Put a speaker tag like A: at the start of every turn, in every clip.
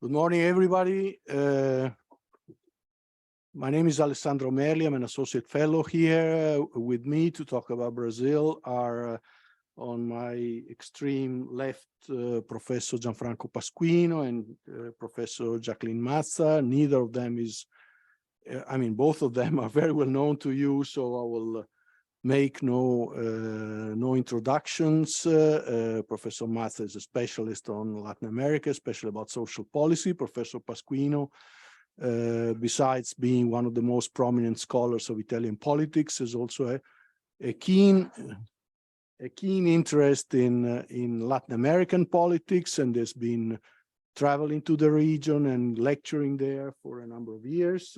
A: Good morning, everybody. My name is Alessandro Merli. I'm an associate fellow here. With me to talk about Brazil are on my extreme left, Professor Gianfranco Pasquino and Professor Jacqueline Mazza. Neither of them is, both of them are very well known to you, so I will make no introductions. Professor Mazza is a specialist on Latin America, especially about social policy. Professor Pasquino, besides being one of the most prominent scholars of Italian politics, is also a keen interest in Latin American politics, and has been traveling to the region and lecturing there for a number of years.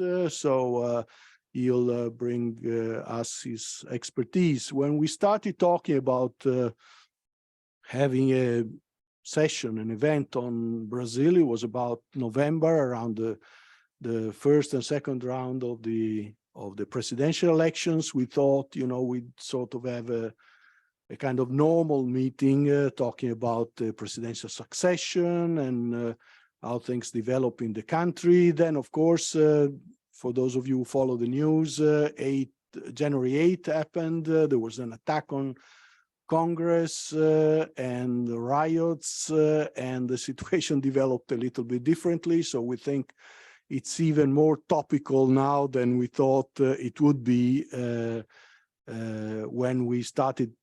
A: He'll bring us his expertise. When we started talking about having a session, an event on Brazil, it was about November, around the first and second round of the presidential elections. We thought, we'd sort of have a kind of normal meeting talking about the presidential succession and how things develop in the country. Then, of course, for those of you who follow the news, January 8th happened. There was an attack on Congress and riots, and the situation developed a little bit differently. So we think it's even more topical now than we thought it would be when we started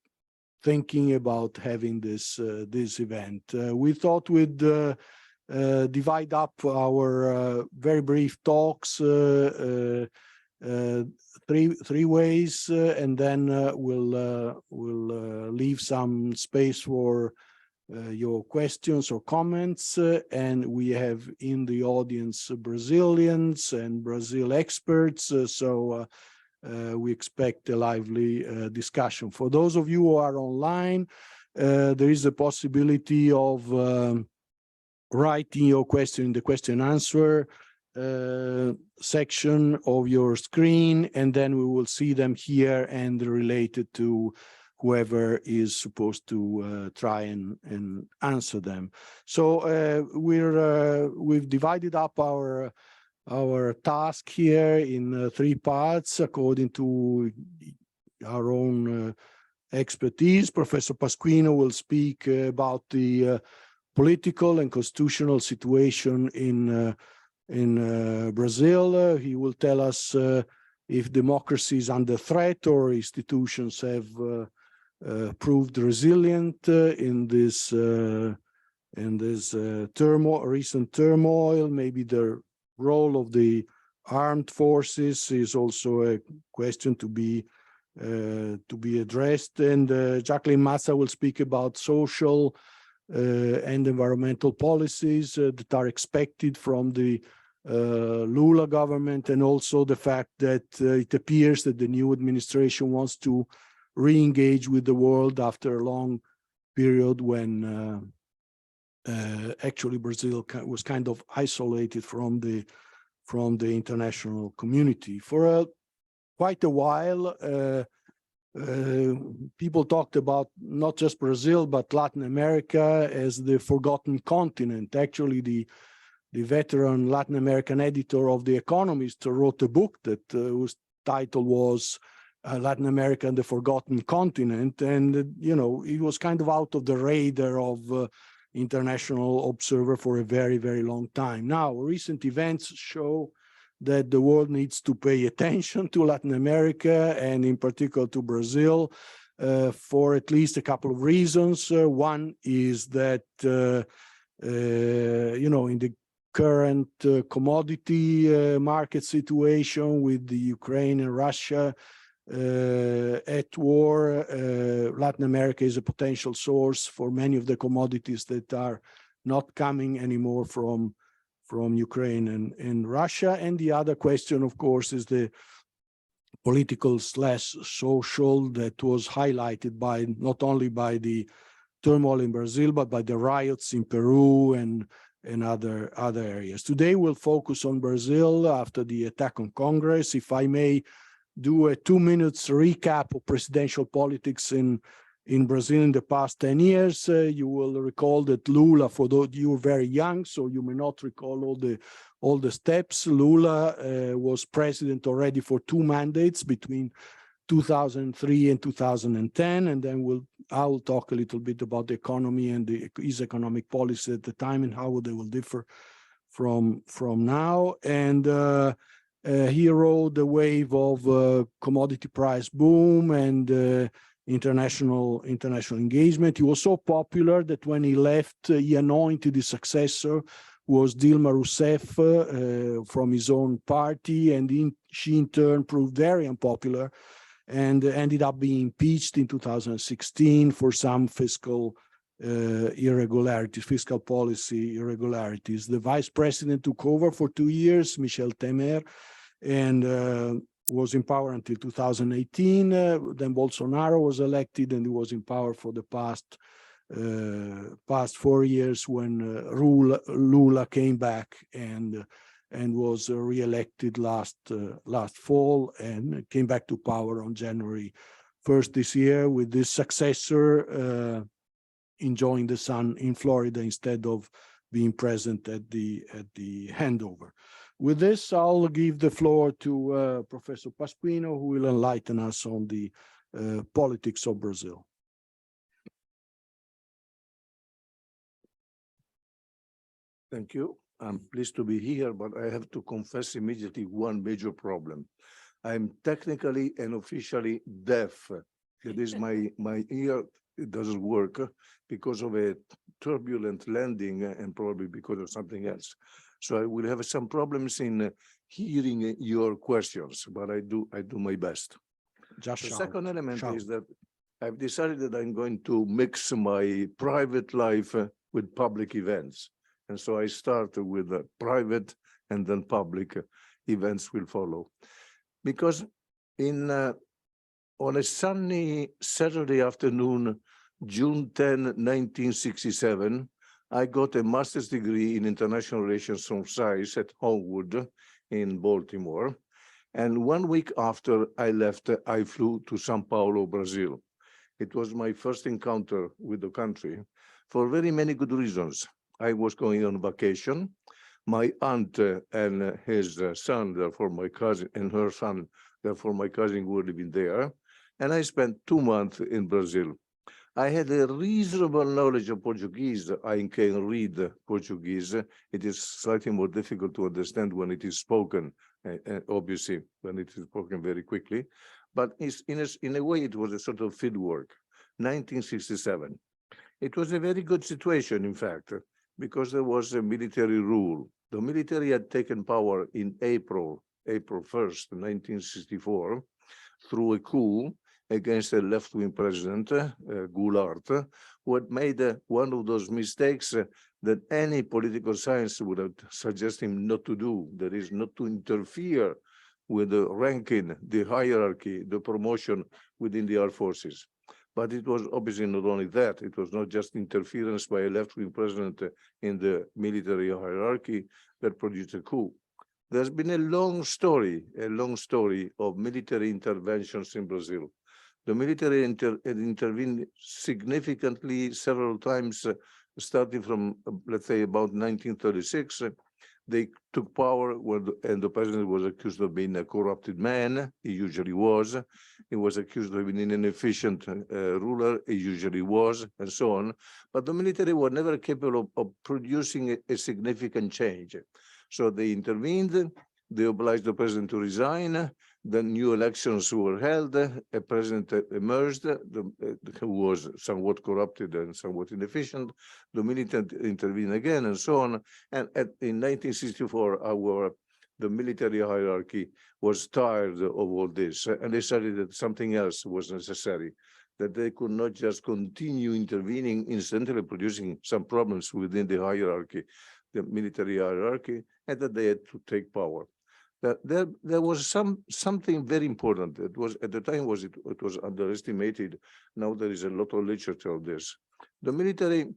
A: thinking about having this event. We thought we'd divide up our very brief talks three ways, and then we'll leave some space for your questions or comments. And we have in the audience Brazilians and Brazil experts, so we expect a lively discussion. For those of you who are online, there is a possibility of writing your question in the question and answer section of your screen, and then we will see them here and related to whoever is supposed to try and answer them. So we've divided up our task here in three parts according to our own expertise. Professor Pasquino will speak about the political and constitutional situation in Brazil. He will tell us if democracy is under threat or institutions have proved resilient in this recent turmoil. Maybe the role of the armed forces is also a question to be addressed. And Jacqueline Mazza will speak about social and environmental policies that are expected from the Lula government, and also the fact that it appears that the new administration wants to re-engage with the world after a long period when actually Brazil was kind of isolated from the international community. For quite a while, people talked about not just Brazil, but Latin America as the forgotten continent. Actually, the veteran Latin American editor of The Economist wrote a book that whose title was Latin America and the Forgotten Continent. And, it was kind of out of the radar of international observer for a very, very long time. Now, recent events show that the world needs to pay attention to Latin America, and in particular to Brazil, for at least a couple of reasons. One is that, in the current commodity market situation with the Ukraine and Russia at war, Latin America is a potential source for many of the commodities that are not coming anymore from Ukraine and Russia. And the other question, of course, is the political/social that was highlighted by not only by the turmoil in Brazil, but by the riots in Peru and other areas. Today, we'll focus on Brazil after the attack on Congress. If I may do a 2 minutes recap of presidential politics in in Brazil in the past 10 years. You will recall that Lula, for those you are very young, so you may not recall all the steps. Lula was president already for 2 mandates between 2003 and 2010, and then I'll talk a little bit about the economy and his economic policy at the time and how they will differ from now. And he rode the wave of commodity price boom and international engagement. He was so popular that when he left, he anointed his successor, was Dilma Rousseff from his own party, and she in turn proved very unpopular and ended up being impeached in 2016 for some fiscal irregularities, fiscal policy irregularities. The vice president took over for 2 years, Michel Temer, and was in power until 2018. Then Bolsonaro was elected, and he was in power for the past 4 years when Lula came back and was re-elected last fall and came back to power on January 1st this year, with this successor enjoying the sun in Florida instead of being present at the handover. With this, I'll give the floor to Professor Pasquino, who will enlighten us on the politics of Brazil.
B: Thank you. I'm pleased to be here, but I have to confess immediately one major problem. I'm technically and officially deaf. It is my ear, it doesn't work because of a turbulent landing and probably because of something else. So I will have some problems in hearing your questions, but I do my best. The second element is that I've decided that I'm going to mix my private life with public events. And so I start with private and then public events will follow. Because on a sunny Saturday afternoon, June 10, 1967, I got a master's degree in international relations from SAIS at Homewood in Baltimore. And 1 week after I left, I flew to Sao Paulo, Brazil. It was my first encounter with the country for very many good reasons. I was going on vacation. My aunt and his son, therefore my cousin, and her son, therefore my cousin, were living there. And I spent 2 months in Brazil. I had a reasonable knowledge of Portuguese. I can read Portuguese. It is slightly more difficult to understand when it is spoken, obviously, when it is spoken very quickly. But in a way, it was a sort of field work. 1967. It was a very good situation, in fact, because there was a military rule. The military had taken power in April 1st, 1964, through a coup against a left-wing president, Goulart, who had made one of those mistakes that any political science would have suggested him not to do, that is, not to interfere with the ranking, the hierarchy, the promotion within the armed forces. But it was obviously not only that, it was not just interference by a left-wing president in the military hierarchy that produced a coup. There's been a long story of military interventions in Brazil. The military intervened significantly several times, starting from, let's say, about 1936. They took power and the president was accused of being a corrupted man. He usually was. He was accused of being an inefficient ruler. He usually was, and so on. But the military were never capable of producing a significant change. So they intervened. They obliged the president to resign. Then new elections were held. A president emerged who was somewhat corrupted and somewhat inefficient. The military intervened again, and so on. And in 1964, the military hierarchy was tired of all this, and decided that something else was necessary, that they could not just continue intervening, incidentally producing some problems within the hierarchy, the military hierarchy, and that they had to take power. There was something very important. It was at the time it was underestimated. Now there is a lot of literature on this. The military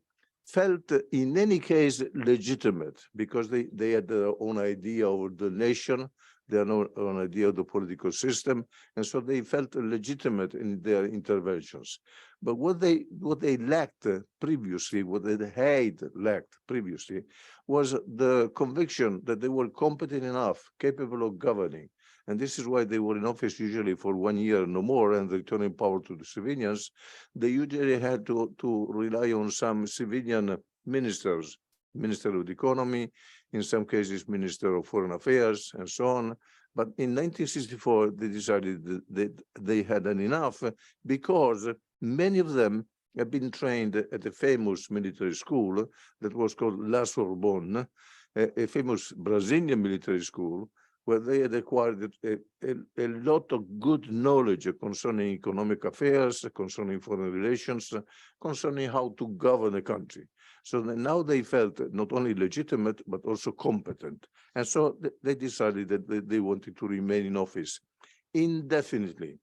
B: felt in any case legitimate because they had their own idea of the nation. They had no idea of the political system, and so they felt legitimate in their interventions. But what they lacked previously, what they had lacked previously, was the conviction that they were competent enough, capable of governing. And this is why they were in office usually for 1 year, no more, and returning power to the civilians. They usually had to rely on some civilian ministers, Minister of the Economy, in some cases, Minister of Foreign Affairs, and so on. But in 1964, they decided that they had enough because many of them had been trained at a famous military school that was called La Sorbonne, a famous Brazilian military school, where they had acquired a lot of good knowledge concerning economic affairs, concerning foreign relations, concerning how to govern a country. So now they felt not only legitimate, but also competent. And so they decided that they wanted to remain in office indefinitely.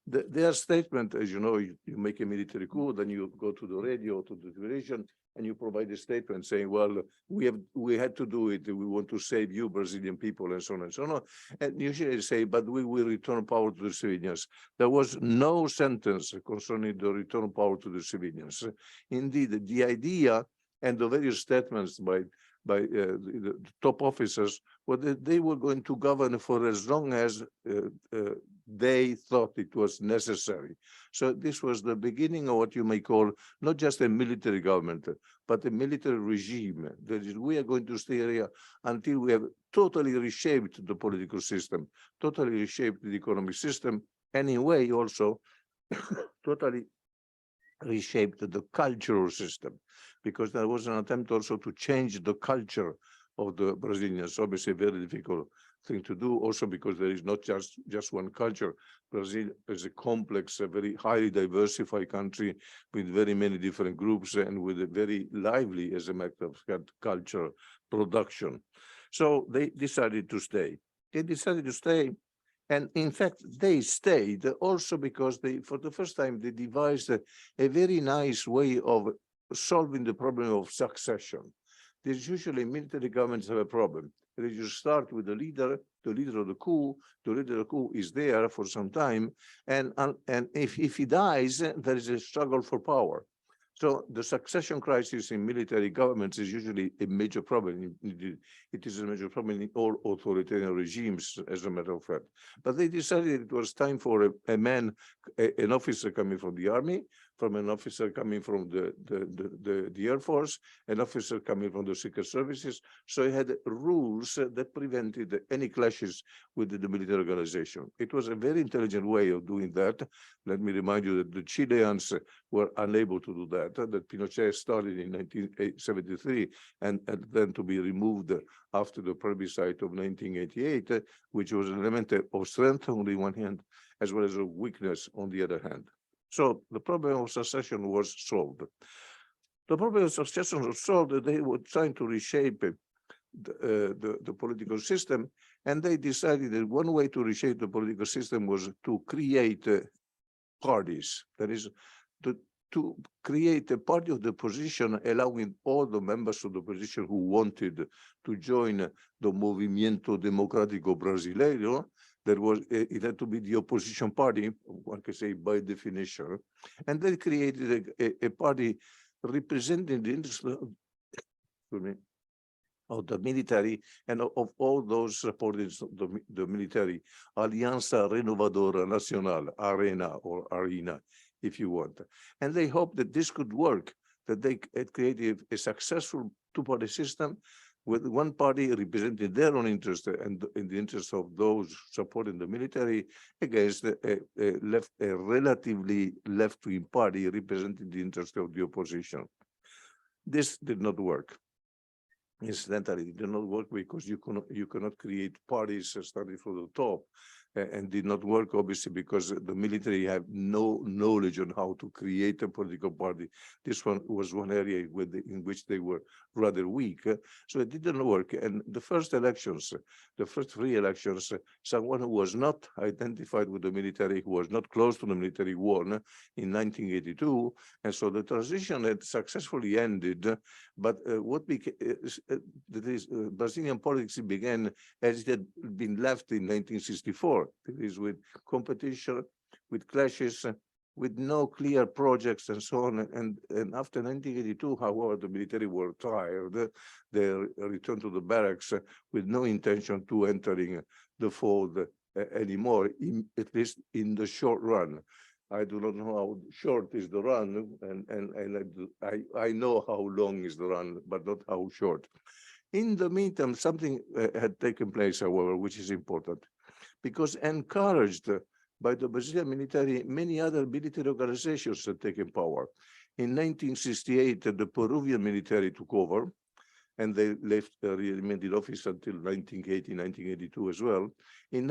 B: Their statement, as you know, you make a military coup, then you go to the radio, to the television, and you provide a statement saying, well, we had to do it. We want to save you, Brazilian people, and so on and so on. And usually they say, but we will return power to the civilians. There was no sentence concerning the return of power to the civilians. Indeed, the idea and the various statements by the top officers were that they were going to govern for as long as they thought it was necessary. So this was the beginning of what you may call not just a military government, but a military regime. That is, we are going to stay here until we have totally reshaped the political system, totally reshaped the economic system, and in a way also totally reshaped the cultural system, because there was an attempt also to change the culture of the Brazilians. Obviously, a very difficult thing to do, also because there is not just one culture. Brazil is a complex, a very highly diversified country with very many different groups and with a very lively, as a matter of fact, culture production. So they decided to stay. They decided to stay. And in fact, they stayed also because for the first time, they devised a very nice way of solving the problem of succession. There's usually military governments have a problem. You start with the leader of the coup. The leader of the coup is there for some time, and if he dies, there is a struggle for power. So the succession crisis in military governments is usually a major problem. It is a major problem in all authoritarian regimes, as a matter of fact. But they decided it was time for an officer coming from the army, from an officer coming from the Air Force, an officer coming from the Secret Services. So it had rules that prevented any clashes with the military organization. It was a very intelligent way of doing that. Let me remind you that the Chileans were unable to do that Pinochet started in 1973 and then to be removed after the plebiscite of 1988, which was an element of strength on the one hand, as well as a weakness on the other hand. So the problem of succession was solved. The problem of succession was solved. They were trying to reshape the political system, and they decided that one way to reshape the political system was to create parties. That is, to create a party of the opposition, allowing all the members of the opposition who wanted to join the Movimento Democrático Brasileiro. That was, it had to be the opposition party, one can say by definition, and they created a party representing the interest of the military and of all those supporting the military, Aliança Renovadora Nacional, ARENA or ARENA, if you want. And they hoped that this could work, that they had created a successful two-party system with one party representing their own interest and in the interest of those supporting the military against a relatively left-wing party representing the interest of the opposition. This did not work. Incidentally, it did not work because you cannot create parties starting from the top. and did not work, obviously, because the military have no knowledge on how to create a political party. This one was one area in which they were rather weak, so it didn't work. And the first elections, the first three elections, someone who was not identified with the military, who was not close to the military, won in 1982, and so the transition had successfully ended. But what became Brazilian politics began as it had been left in 1964. It is with competition, with clashes, with no clear projects and so on. And after 1982, however, the military were tired. They returned to the barracks with no intention to entering the fold anymore, at least in the short run. I do not know how short is the run, and I know how long is the run, but not how short. In the meantime, something had taken place, however, which is important, because encouraged by the Brazilian military, many other military organizations had taken power. In 1968, the Peruvian military took over, and they remained in office until 1980, 1982 as well. In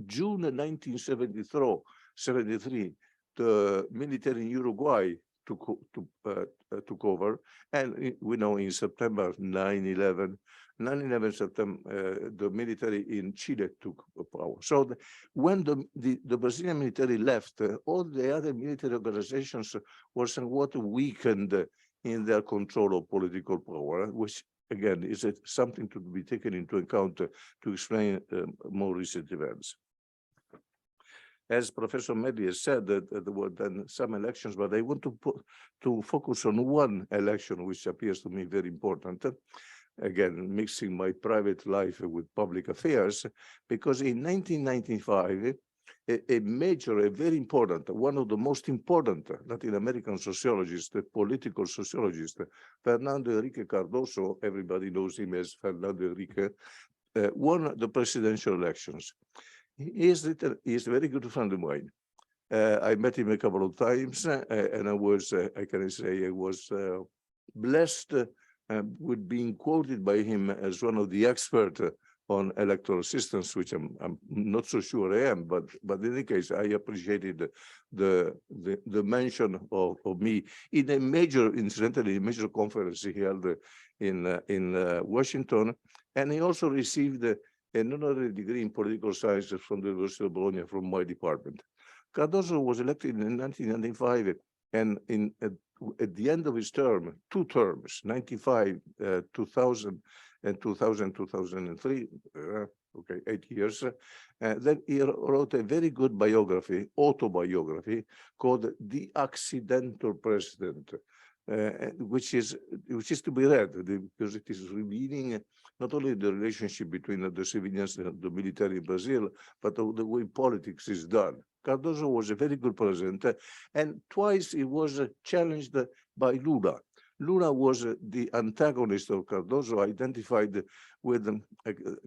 B: June 1973, the military in Uruguay took over, and we know in September 9/11 September, the military in Chile took power. So when the Brazilian military left, all the other military organizations were somewhat weakened in their control of political power, which again is something to be taken into account to explain more recent events. As Professor Merli has said, that there were then some elections, but I want to focus on one election which appears to me very important. Again, mixing my private life with public affairs, because in 1995, a very important, one of the most important Latin American sociologists, the political sociologist, Fernando Henrique Cardoso, everybody knows him as Fernando Henrique, won the presidential elections. He is a very good friend of mine. I met him a couple of times, and I was blessed with being quoted by him as one of the experts on electoral systems, which I'm not so sure I am, but in any case, I appreciated the mention of me in a major, incidentally, a major conference he held in Washington, and he also received an honorary degree in political science from the University of Bologna from my department. Cardoso was elected in 1995, and at the end of his term, 2 terms, 95, 2000, and 2003, okay, 8 years. Then he wrote a very good biography, autobiography, called The Accidental President, which is to be read, because it is revealing not only the relationship between the civilians and the military in Brazil, but the way politics is done. Cardoso was a very good president, and twice he was challenged by Lula. Lula was the antagonist of Cardoso, identified with,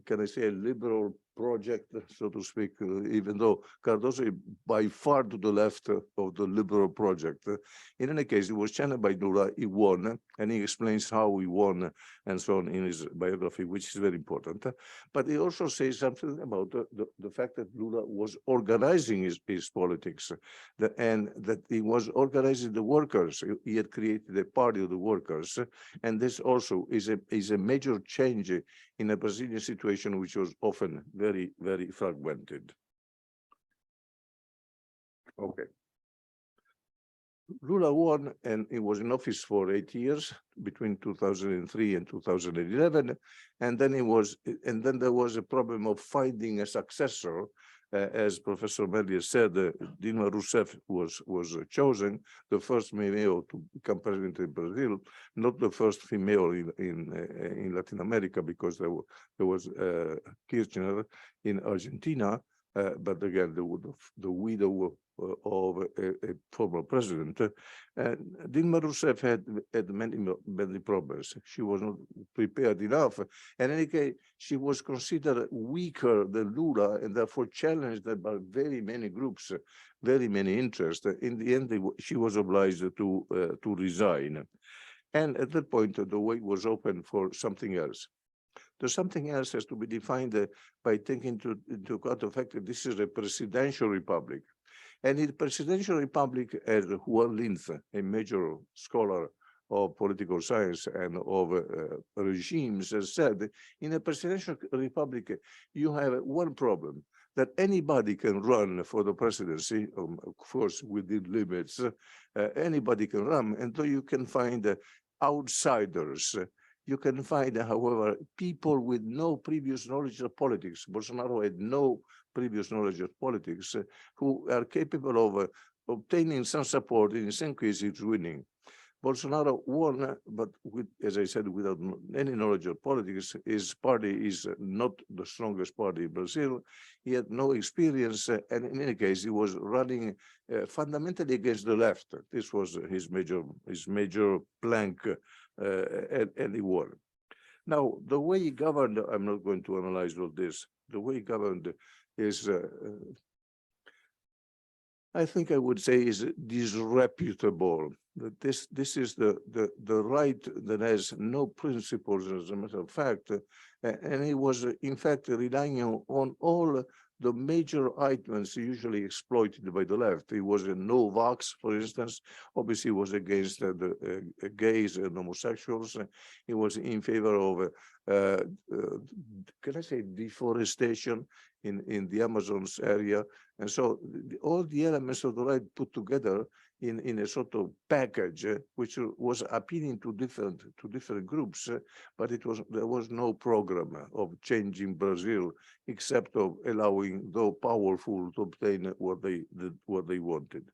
B: can I say, a liberal project, so to speak, even though Cardoso is by far to the left of the liberal project. In any case, he was challenged by Lula, he won, and he explains how he won and so on in his biography, which is very important. But he also says something about the fact that Lula was organizing his politics, and that he was organizing the workers. He had created a party of the workers, and this also is a major change in a Brazilian situation which was often very, very fragmented. Okay. Lula won, and he was in office for 8 years, between 2003 and 2011, and then there was a problem of finding a successor. As Professor Merli said, Dilma Rousseff was chosen, the first female to become president in Brazil, not the first female in Latin America, because there was Kirchner in Argentina, but again, the widow of a former president. Dilma Rousseff had many problems. She was not prepared enough. And in any case, she was considered weaker than Lula, and therefore challenged by very many groups, very many interests. In the end, she was obliged to resign. And at that point, the way was open for something else. There's something else has to be defined by taking into account the fact that this is a presidential republic. And in presidential republic, as Juan Linz, a major scholar of political science and of regimes, has said, in a presidential republic, you have one problem, that anybody can run for the presidency, of course, within limits, anybody can run, and so you can find outsiders. You can find, however, people with no previous knowledge of politics. Bolsonaro had no previous knowledge of politics who are capable of obtaining some support, in some cases winning. Bolsonaro won, but with, as I said, without any knowledge of politics. His party is not the strongest party in Brazil. He had no experience, and in any case, he was running fundamentally against the left. This was his major plank, and he won. Now, the way he governed, I'm not going to analyze all this. The way he governed is, I think I would say, is disreputable. That this is the right that has no principles, as a matter of fact, and he was in fact relying on all the major items usually exploited by the left. He was a no-vax, for instance. Obviously, he was against the gays and homosexuals. He was in favor of, can I say, deforestation in the Amazon's area. And so all the elements of the right put together in a sort of package, which was appealing to different groups, but there was no program of changing Brazil except of allowing the powerful to obtain what they wanted.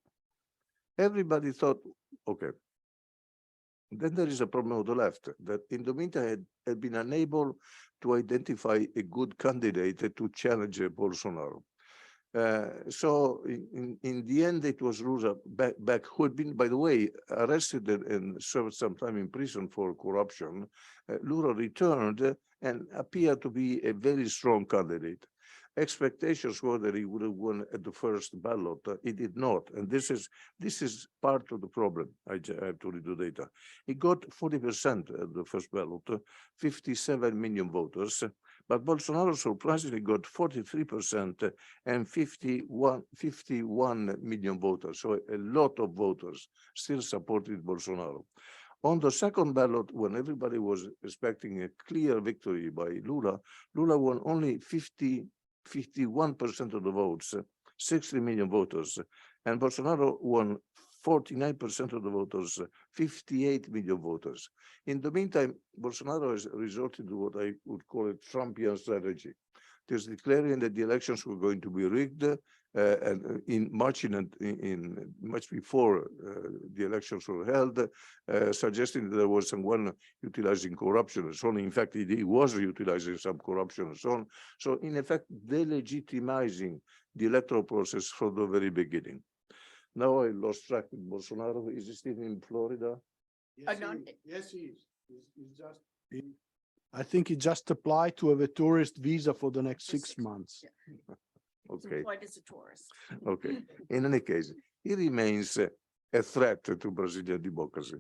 B: Everybody thought, okay. Then there is a problem of the left that in the meantime had been unable to identify a good candidate to challenge Bolsonaro. So in the end, it was Lula back who had been, by the way, arrested and served some time in prison for corruption. Lula returned and appeared to be a very strong candidate. Expectations were that he would have won at the first ballot. He did not, and this is part of the problem. I have to read the data. He got 40% at the first ballot, 57 million voters. But Bolsonaro surprisingly got 43% and 51 million voters. So a lot of voters still supported Bolsonaro. On the second ballot, when everybody was expecting a clear victory by Lula, Lula won only 51% of the votes, 60 million voters, and Bolsonaro won 49% of the voters, 58 million voters. In the meantime, Bolsonaro has resorted to what I would call a Trumpian strategy. Just declaring that the elections were going to be rigged, and in much before the elections were held, suggesting that there was someone utilizing corruption and so on. In fact, he was utilizing some corruption and so on. So in effect, delegitimizing the electoral process from the very beginning. Now I lost track with Bolsonaro. Is he still in Florida?
A: Yes, he is. I think he just applied to have a tourist visa for the next 6 months.
C: Yeah.
B: Okay.
C: Employed as a tourist.
B: Okay. In any case, he remains a threat to Brazilian democracy.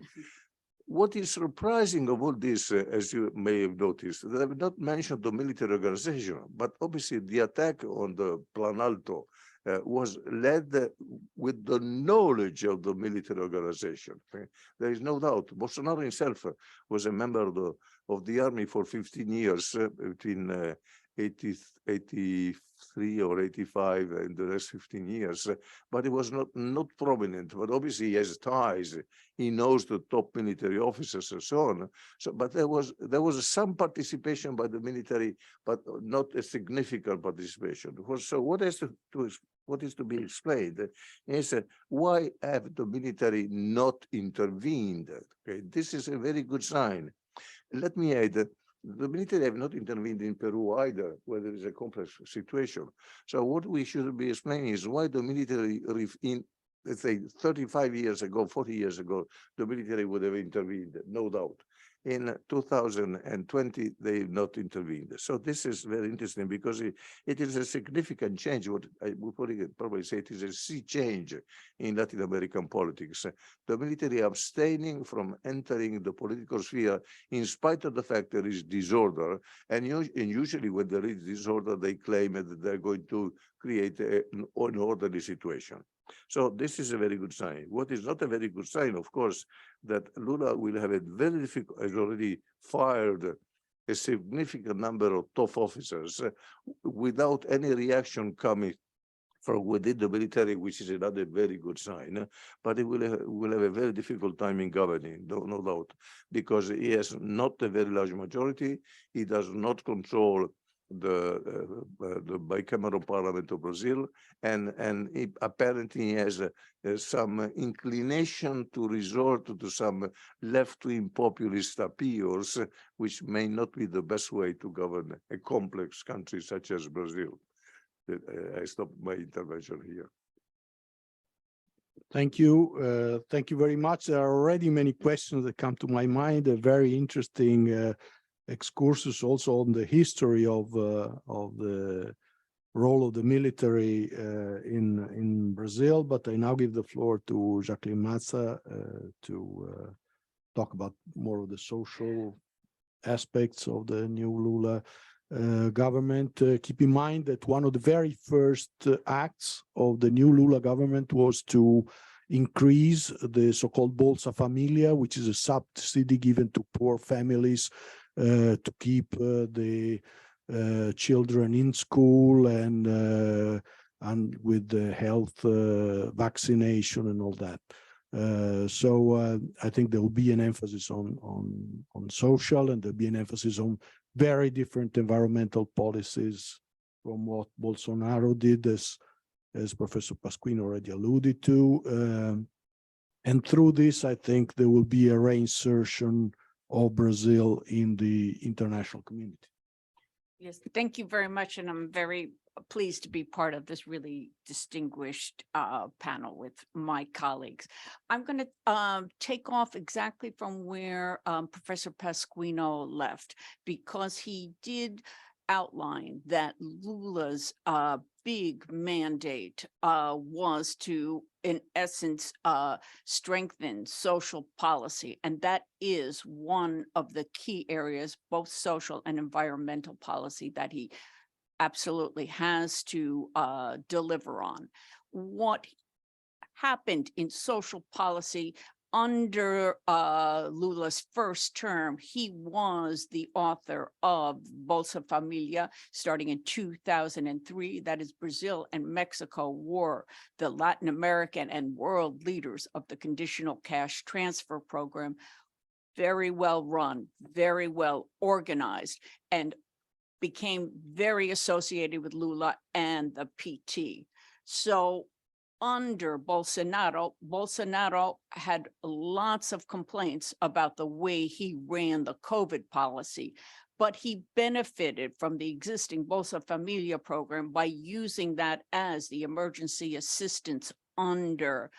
B: What is surprising of all this, as you may have noticed, that I've not mentioned the military organization, but obviously the attack on the Planalto was led with the knowledge of the military organization. There is no doubt. Bolsonaro himself was a member of the army for 15 years, between 83 or 85 and the last 15 years, but he was not prominent, but obviously he has ties. He knows the top military officers and so on. So, but there was some participation by the military, but not a significant participation. So what is to be explained is why have the military not intervened? Okay, this is a very good sign. Let me add that the military have not intervened in Peru either, where there is a complex situation. So what we should be explaining is why the military, let's say 35 years ago, 40 years ago, the military would have intervened, no doubt. In 2020, they not intervened. So this is very interesting because it is a significant change. What I would probably say it is a sea change in Latin American politics. The military abstaining from entering the political sphere in spite of the fact there is disorder. And usually when there is disorder, they claim that they're going to create an orderly situation. So this is a very good sign. What is not a very good sign, of course, that Lula will have a very difficult, has already fired a significant number of top officers without any reaction coming from within the military, which is another very good sign. But he will have a very difficult time in governing, no doubt, because he has not a very large majority. He does not control the bicameral parliament of Brazil, and he apparently has some inclination to resort to some left-wing populist appeals, which may not be the best way to govern a complex country such as Brazil. I stop my intervention here.
A: Thank you. Thank you very much. There are already many questions that come to my mind. A very interesting excursus also on the history of the role of the military in Brazil. But I now give the floor to Jacqueline Mazza to talk about more of the social aspects of the new Lula government. Keep in mind that one of the very first acts of the new Lula government was to increase the so-called Bolsa Familia, which is a subsidy given to poor families to keep the children in school and with the health vaccination and all that. So I think there will be an emphasis on social, and there'll be an emphasis on very different environmental policies from what Bolsonaro did, as Professor Pasquino already alluded to. And through this, I think there will be a reinsertion of Brazil in the international community.
C: Yes, thank you very much. And I'm very pleased to be part of this really distinguished panel with my colleagues. I'm going to take off exactly from where Professor Pasquino left, because he did outline that Lula's big mandate was to, in essence, strengthen social policy. And that is one of the key areas, both social and environmental policy, that he absolutely has to deliver on. What happened in social policy under Lula's first term, he was the author of Bolsa Familia starting in 2003. That is, Brazil and Mexico were the Latin American and world leaders of the conditional cash transfer program. Very well run, very well organized, and became very associated with Lula and the PT. So under Bolsonaro, Bolsonaro had lots of complaints about the way he ran the COVID policy, but he benefited from the existing Bolsa Familia program by using that as the emergency assistance under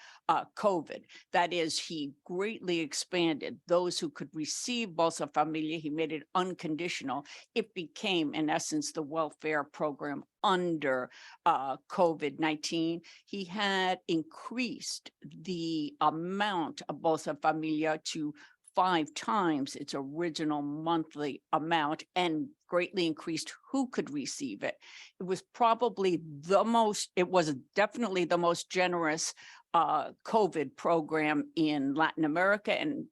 C: COVID. That is, he greatly expanded those who could receive Bolsa Familia. He made it unconditional. It became, in essence, the welfare program under COVID-19. He had increased the amount of Bolsa Familia to 5 times its original monthly amount and greatly increased who could receive it. It was probably the most, it was definitely the most generous COVID program in Latin America and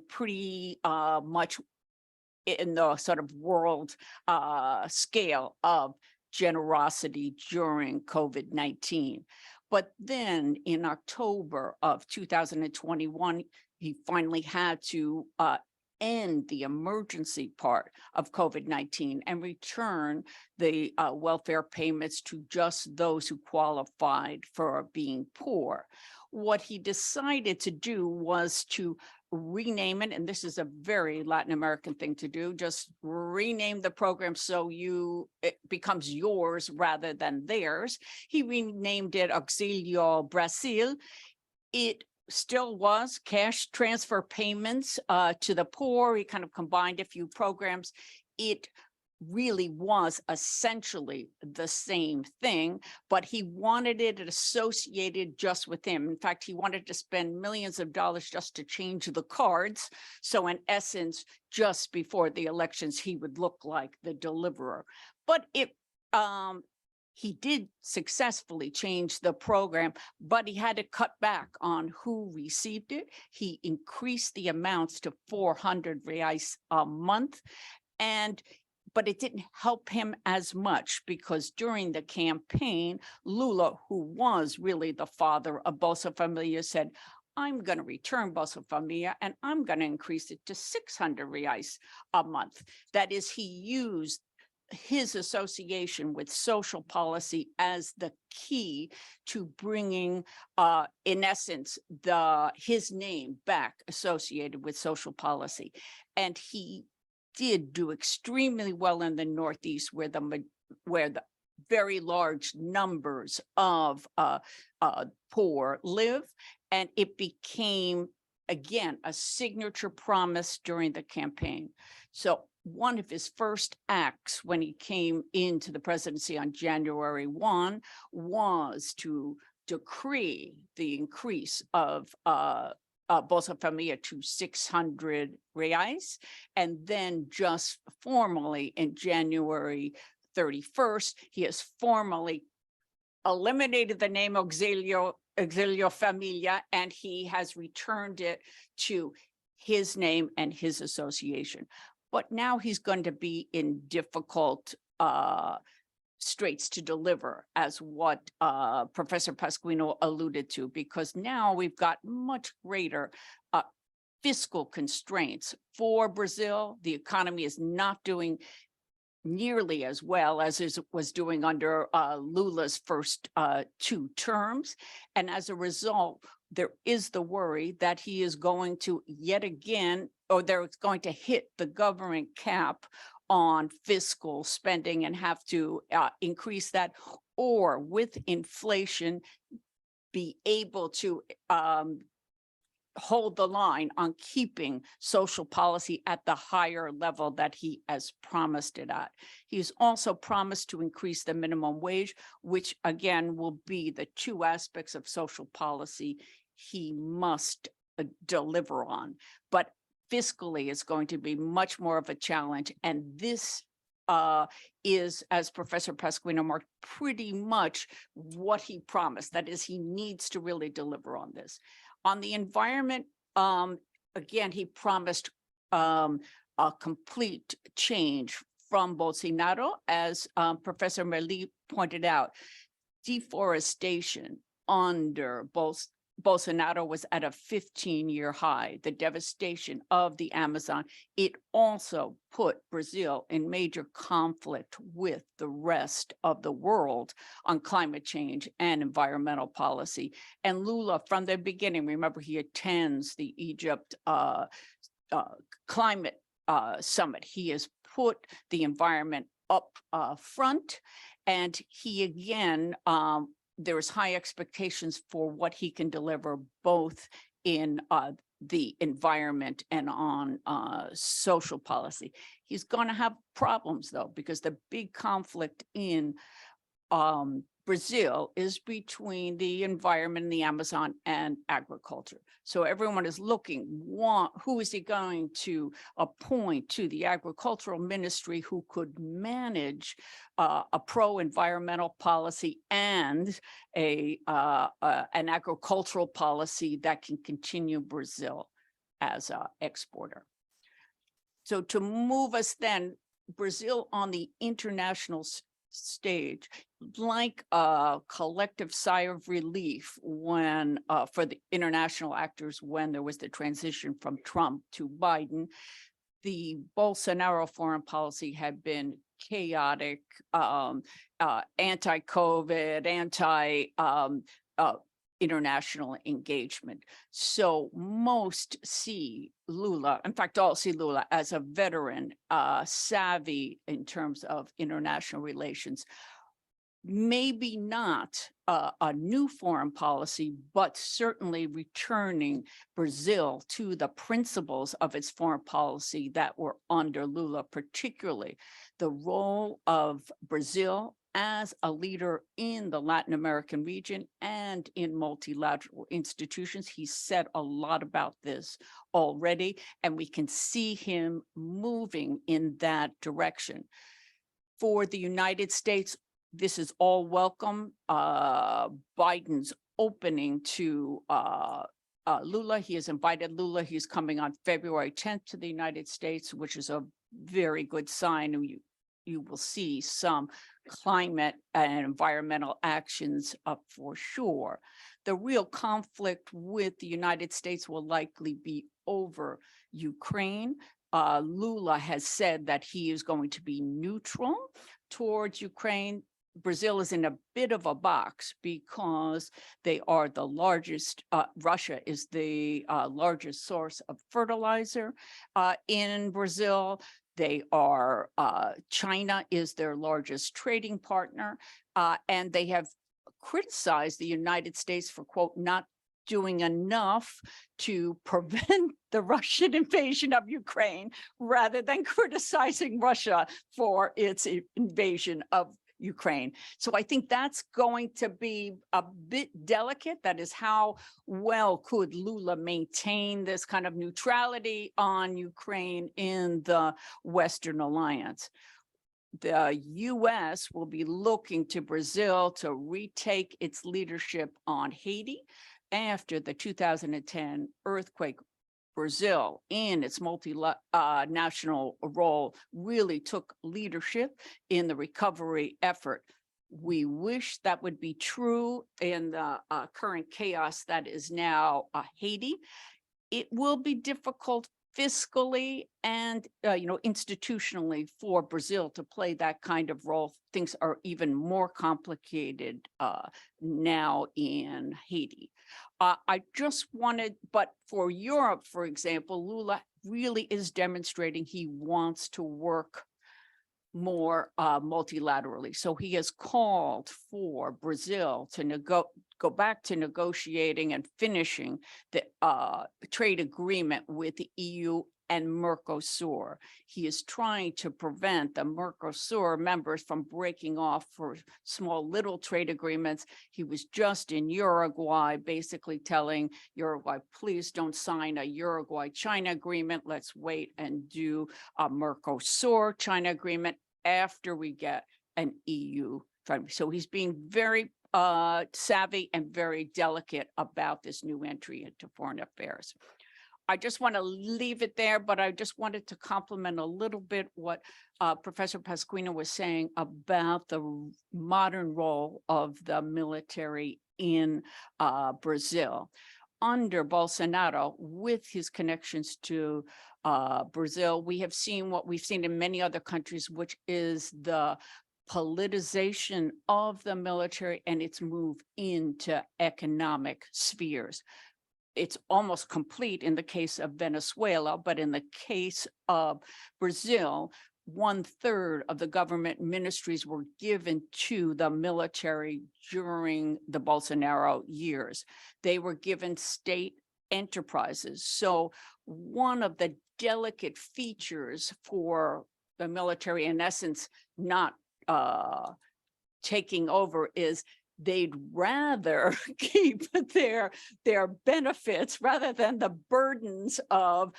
C: pretty much in the sort of world scale of generosity during COVID-19. But then in October of 2021, he finally had to end the emergency part of COVID-19 and return the welfare payments to just those who qualified for being poor. What he decided to do was to rename it, and this is a very Latin American thing to do, just rename the program so it becomes yours rather than theirs. He renamed it Auxílio Brasil. It still was cash transfer payments to the poor. He kind of combined a few programs. It really was essentially the same thing, but he wanted it associated just with him. In fact, he wanted to spend millions of dollars just to change the cards. So in essence, just before the elections, he would look like the deliverer. But he did successfully change the program, but he had to cut back on who received it. He increased the amounts to 400 reais a month, but it didn't help him as much because during the campaign, Lula, who was really the father of Bolsa Familia, said, I'm going to return Bolsa Familia and I'm going to increase it to 600 reais a month. That is, he used his association with social policy as the key to bringing, in essence, his name back associated with social policy. And he did do extremely well in the Northeast, where the very large numbers of poor live, and it became, again, a signature promise during the campaign. So one of his first acts when he came into the presidency on January 1 was to decree the increase of Bolsa Familia to 600 reais. And then just formally in January 31st, he has formally eliminated the name Auxilio Familia, and he has returned it to his name and his association. But now he's going to be in difficult straits to deliver, as what Professor Pasquino alluded to, because now we've got much greater fiscal constraints for Brazil. The economy is not doing nearly as well as it was doing under Lula's first 2 terms. And as a result, there is the worry that he is going to yet again, or they're going to hit the government cap on fiscal spending and have to increase that, or with inflation, be able to hold the line on keeping social policy at the higher level that he has promised it at. He's also promised to increase the minimum wage, which again will be the 2 aspects of social policy he must deliver on. But fiscally, it's going to be much more of a challenge. And this is, as Professor Pasquino marked, pretty much what he promised. That is, he needs to really deliver on this. On the environment, again, he promised a complete change from Bolsonaro, as Professor Merli pointed out. Deforestation under Bolsonaro was at a 15-year high. The devastation of the Amazon, it also put Brazil in major conflict with the rest of the world on climate change and environmental policy. And Lula, from the beginning, remember, he attends the Egypt climate summit. He has put the environment up front, and he again, there's high expectations for what he can deliver, both in the environment and on social policy. He's going to have problems, though, because the big conflict in Brazil is between the environment and the Amazon and agriculture. So everyone is looking, who is he going to appoint to the agricultural ministry who could manage a pro-environmental policy and an agricultural policy that can continue Brazil as an exporter. So to move us then, Brazil on the international stage, like a collective sigh of relief when for the international actors when there was the transition from Trump to Biden. The Bolsonaro foreign policy had been chaotic, anti-COVID, international engagement. So most see Lula, in fact, all see Lula as a veteran, savvy in terms of international relations. maybe not a new foreign policy, but certainly returning Brazil to the principles of its foreign policy that were under Lula, particularly the role of Brazil as a leader in the Latin American region and in multilateral institutions. He said a lot about this already, and we can see him moving in that direction. For the United States, this is all welcome. Biden's opening to Lula. He has invited Lula. He's coming on February 10th to the United States, which is a very good sign. And you will see some climate and environmental actions up for sure. The real conflict with the United States will likely be over Ukraine. Lula has said that he is going to be neutral towards Ukraine. Brazil is in a bit of a box because they are the largest, Russia is the largest source of fertilizer in Brazil. They are, China is their largest trading partner, and they have criticized the United States for, quote, not doing enough to prevent the Russian invasion of Ukraine, rather than criticizing Russia for its invasion of Ukraine. So I think that's going to be a bit delicate. That is, how well could Lula maintain this kind of neutrality on Ukraine in the Western alliance? The US will be looking to Brazil to retake its leadership on Haiti after the 2010 earthquake. Brazil, in its multinational role, really took leadership in the recovery effort. We wish that would be true in the current chaos that is now Haiti. It will be difficult fiscally and institutionally for Brazil to play that kind of role. Things are even more complicated now in Haiti. I just wanted, but for Europe, for example, Lula really is demonstrating he wants to work more multilaterally. So he has called for Brazil to go back to negotiating and finishing the trade agreement with the EU and Mercosur. He is trying to prevent the Mercosur members from breaking off for small little trade agreements. He was just in Uruguay, basically telling Uruguay, please don't sign a Uruguay-China agreement. Let's wait and do a Mercosur-China agreement after we get an EU. So he's being very savvy and very delicate about this new entry into foreign affairs. I just want to leave it there, but I just wanted to compliment a little bit what Professor Pasquino was saying about the modern role of the military in Brazil. Under Bolsonaro, with his connections to Brazil, we have seen what we've seen in many other countries, which is the politicization of the military and its move into economic spheres. It's almost complete in the case of Venezuela, but in the case of Brazil, 1/3 of the government ministries were given to the military during the Bolsonaro years. They were given state enterprises. So one of the delicate features for the military, in essence, not taking over, is they'd rather keep their benefits rather than the burdens of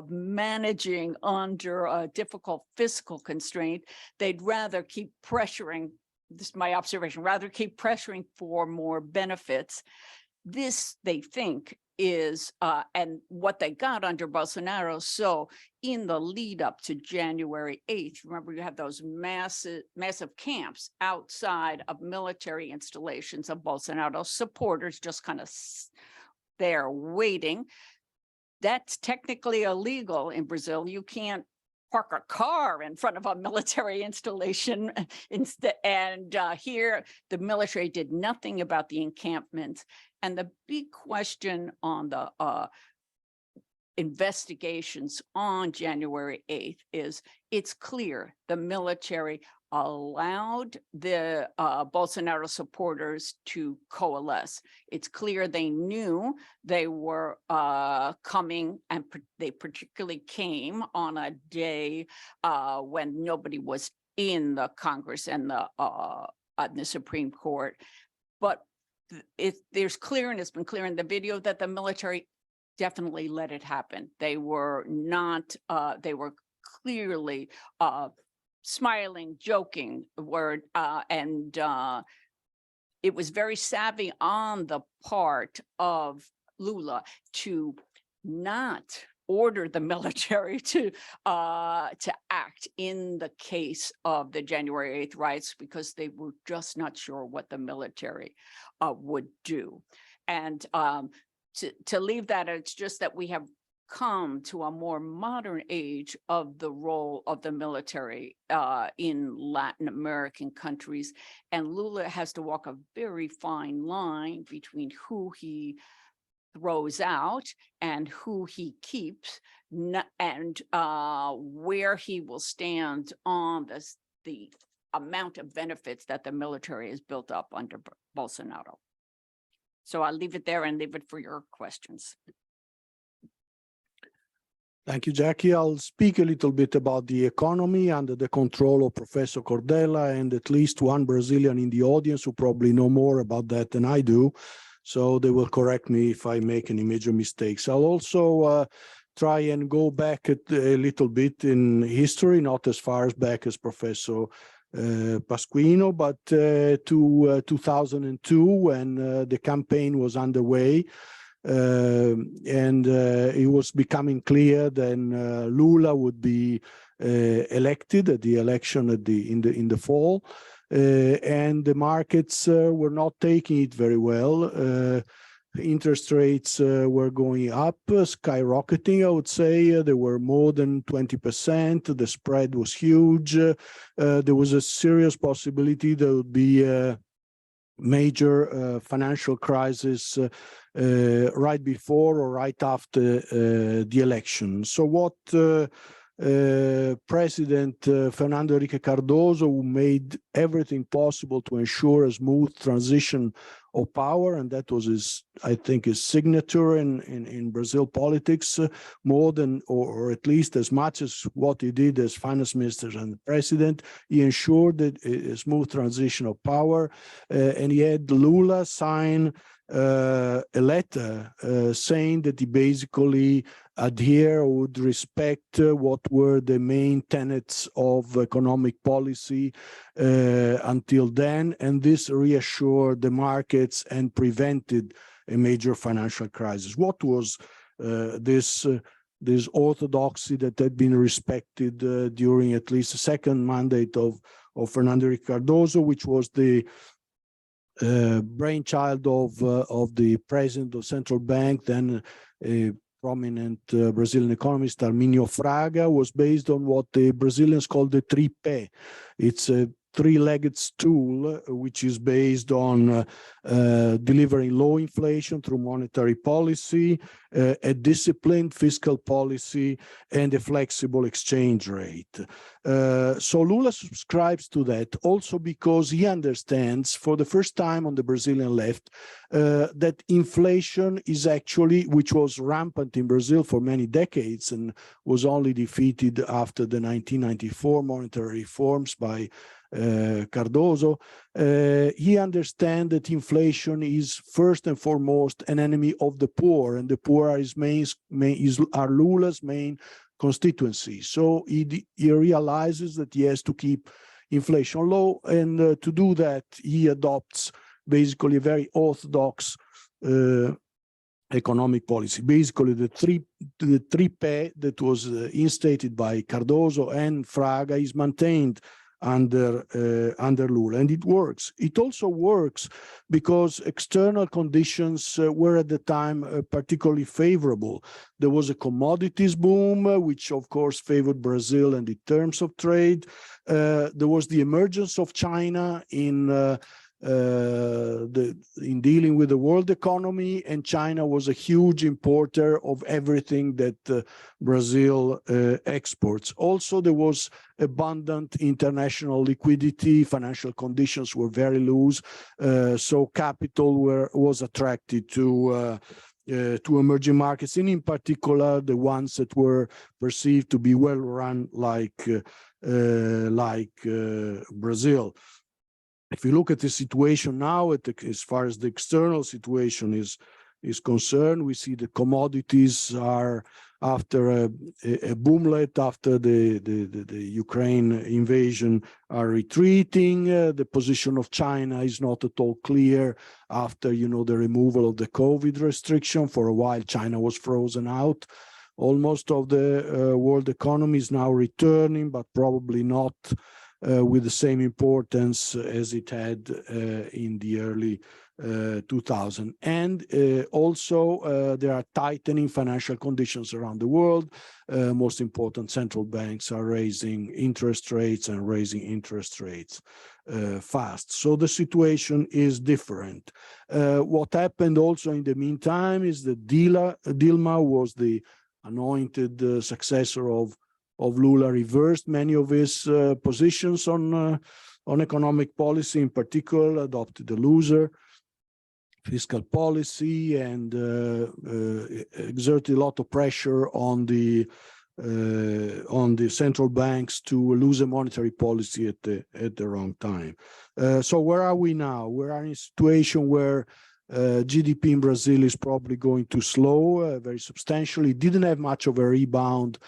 C: managing under a difficult fiscal constraint. They'd rather keep pressuring, this is my observation, rather keep pressuring for more benefits. This, they think, is, and what they got under Bolsonaro. So in the lead up to January 8th, remember you have those massive camps outside of military installations of Bolsonaro supporters, just kind of there waiting. That's technically illegal in Brazil. You can't park a car in front of a military installation. And here, the military did nothing about the encampments. And the big question on the investigations on January 8th is it's clear the military allowed the Bolsonaro supporters to coalesce. It's clear they knew they were coming, and they particularly came on a day when nobody was in the Congress and the Supreme Court. But there's clear, and it's been clear in the video, that the military definitely let it happen. They were not, they were clearly smiling, joking, and it was very savvy on the part of Lula to not order the military to act in the case of the January 8th riots, because they were just not sure what the military would do. And to leave that, it's just that we have come to a more modern age of the role of the military in Latin American countries. And Lula has to walk a very fine line between who he throws out and who he keeps, and where he will stand on the amount of benefits that the military has built up under Bolsonaro. So I'll leave it there and leave it for your questions.
A: Thank you, Jackie. I'll speak a little bit about the economy under the control of Professor Cordella, and at least one Brazilian in the audience who probably know more about that than I do. So they will correct me if I make any major mistakes. I'll also try and go back a little bit in history, not as far as back as Professor Pasquino, but to 2002, when the campaign was underway. And it was becoming clear then Lula would be elected at the election in the fall, and the markets were not taking it very well. Interest rates were going up, skyrocketing, I would say. They were more than 20%. The spread was huge. There was a serious possibility there would be a major financial crisis right before or right after the election. So what President Fernando Henrique Cardoso, who made everything possible to ensure a smooth transition of power, and that was his, I think, his signature in Brazil politics, more than, or at least as much as what he did as finance minister and president. He ensured that a smooth transition of power, and he had Lula sign a letter saying that he basically adhere or would respect what were the main tenets of economic policy until then, and this reassured the markets and prevented a major financial crisis. What was this orthodoxy that had been respected during at least the second mandate of Fernando Henrique Cardoso, which was the brainchild of the president of central bank, then a prominent Brazilian economist, Arminio Fraga, was based on what the Brazilians call the tripé. It's a three-legged stool, which is based on delivering low inflation through monetary policy, a disciplined fiscal policy, and a flexible exchange rate. So Lula subscribes to that also because he understands for the first time on the Brazilian left that inflation is actually, which was rampant in Brazil for many decades and was only defeated after the 1994 monetary reforms by Cardoso. He understands that inflation is first and foremost an enemy of the poor, and the poor are Lula's main constituency. So he realizes that he has to keep inflation low, and to do that, he adopts basically a very orthodox economic policy. Basically, the tripé that was instated by Cardoso and Fraga is maintained under Lula, and it works. It also works because external conditions were at the time particularly favorable. There was a commodities boom, which of course favored Brazil and in terms of trade. There was the emergence of China in in dealing with the world economy, and China was a huge importer of everything that Brazil exports. Also, there was abundant international liquidity. Financial conditions were very loose, so capital was attracted to emerging markets, and in particular the ones that were perceived to be well run, like Brazil. If you look at the situation now, as far as the external situation is concerned, we see the commodities are, after a boomlet, after the Ukraine invasion, are retreating. The position of China is not at all clear after, the removal of the COVID restriction. For a while, China was frozen out. Almost of the world economy is now returning, but probably not with the same importance as it had in the early 2000. And also there are tightening financial conditions around the world. Most important central banks are raising interest rates and raising interest rates fast. So the situation is different. What happened also in the meantime is that Dilma was the anointed successor of Lula, reversed many of his positions on economic policy, in particular, adopted the looser fiscal policy, and exerted a lot of pressure on the central banks to lose a monetary policy at the wrong time. So where are we now? We are in a situation where GDP in Brazil is probably going to slow very substantially. Didn't have much of a rebound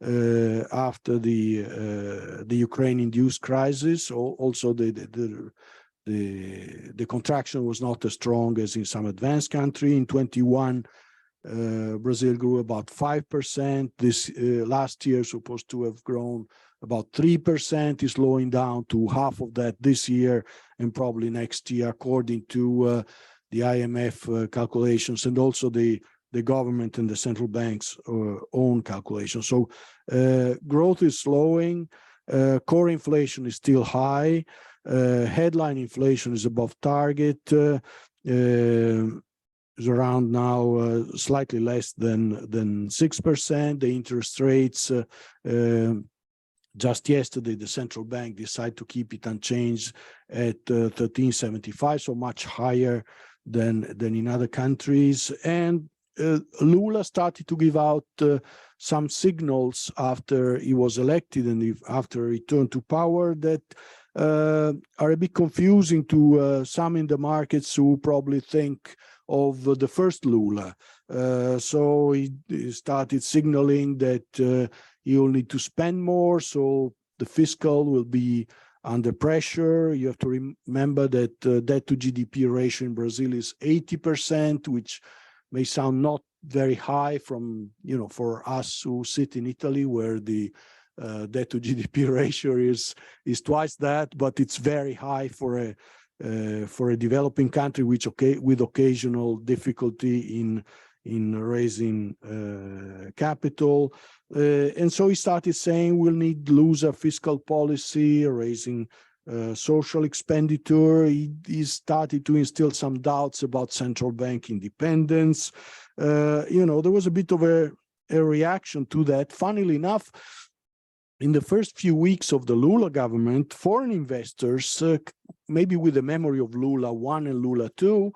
A: after the Ukraine-induced crisis. Also, the contraction was not as strong as in some advanced country. In 21, Brazil grew about 5%. This last year supposed to have grown about 3%, is slowing down to half of that this year and probably next year, according to the IMF calculations, and also the government and the central bank's own calculations. So growth is slowing. Core inflation is still high. Headline inflation is above target. Is around now slightly less than 6%. The interest rates, just yesterday, the central bank decided to keep it unchanged at 13.75, so much higher than in other countries. And Lula started to give out some signals after he was elected and after he returned to power that are a bit confusing to some in the markets who probably think of the first Lula. So he started signaling that he will need to spend more, so the fiscal will be under pressure. You have to remember that debt to GDP ratio in Brazil is 80%, which may sound not very high from, for us who sit in Italy, where the debt to GDP ratio is twice that, but it's very high for a developing country, which with occasional difficulty in raising capital. And so he started saying we'll need looser fiscal policy, raising social expenditure. He started to instill some doubts about central bank independence. There was a bit of a reaction to that. Funnily enough, in the first few weeks of the Lula government, foreign investors, maybe with the memory of Lula 1 and Lula 2,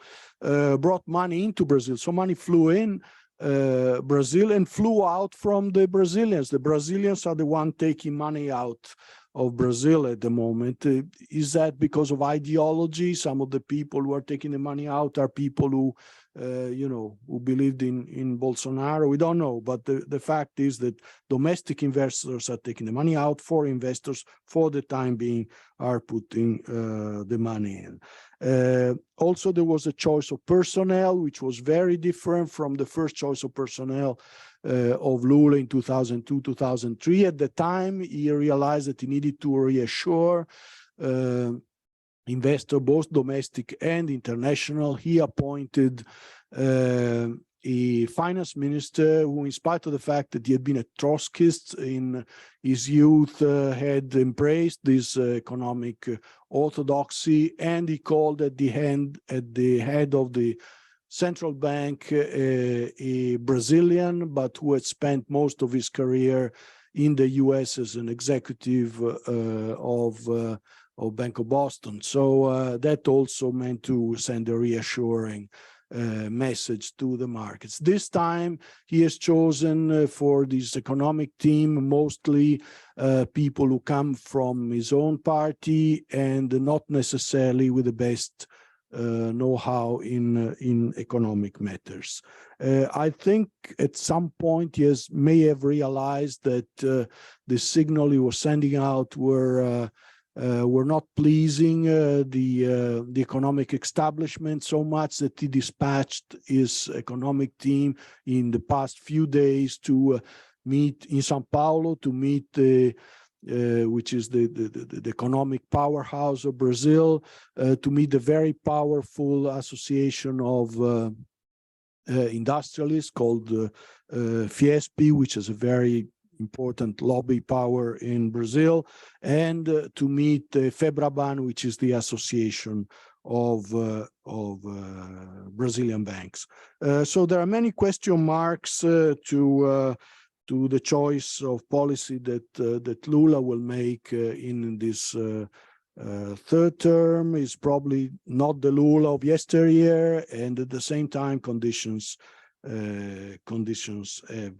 A: brought money into Brazil. So money flew in Brazil and flew out from the Brazilians. The Brazilians are the one taking money out of Brazil at the moment. Is that because of ideology? Some of the people who are taking the money out are people who who believed in Bolsonaro. We don't know, but the fact is that domestic investors are taking the money out. Foreign investors, for the time being, are putting the money in. Also, there was a choice of personnel, which was very different from the first choice of personnel of Lula in 2002, 2003. At the time, he realized that he needed to reassure investor, both domestic and international. He appointed a finance minister who, in spite of the fact that he had been a Trotskyist in his youth, had embraced this economic orthodoxy, and he called at the head of the central bank a Brazilian, but who had spent most of his career in the US as an executive of Bank of Boston. So that also meant to send a reassuring message to the markets. This time he has chosen for this economic team mostly people who come from his own party and not necessarily with the best know-how in economic matters. I think at some point he may have realized that the signal he was sending out were not pleasing the economic establishment so much that he dispatched his economic team in the past few days to meet in São Paulo, to meet which is the economic powerhouse of Brazil, to meet the very powerful association of industrialists called Fiesp, which is a very important lobby power in Brazil, and to meet Febraban, which is the association of Brazilian banks. So there are many question marks to the choice of policy that Lula will make in this third term. Is probably not the Lula of yesteryear, and at the same time conditions have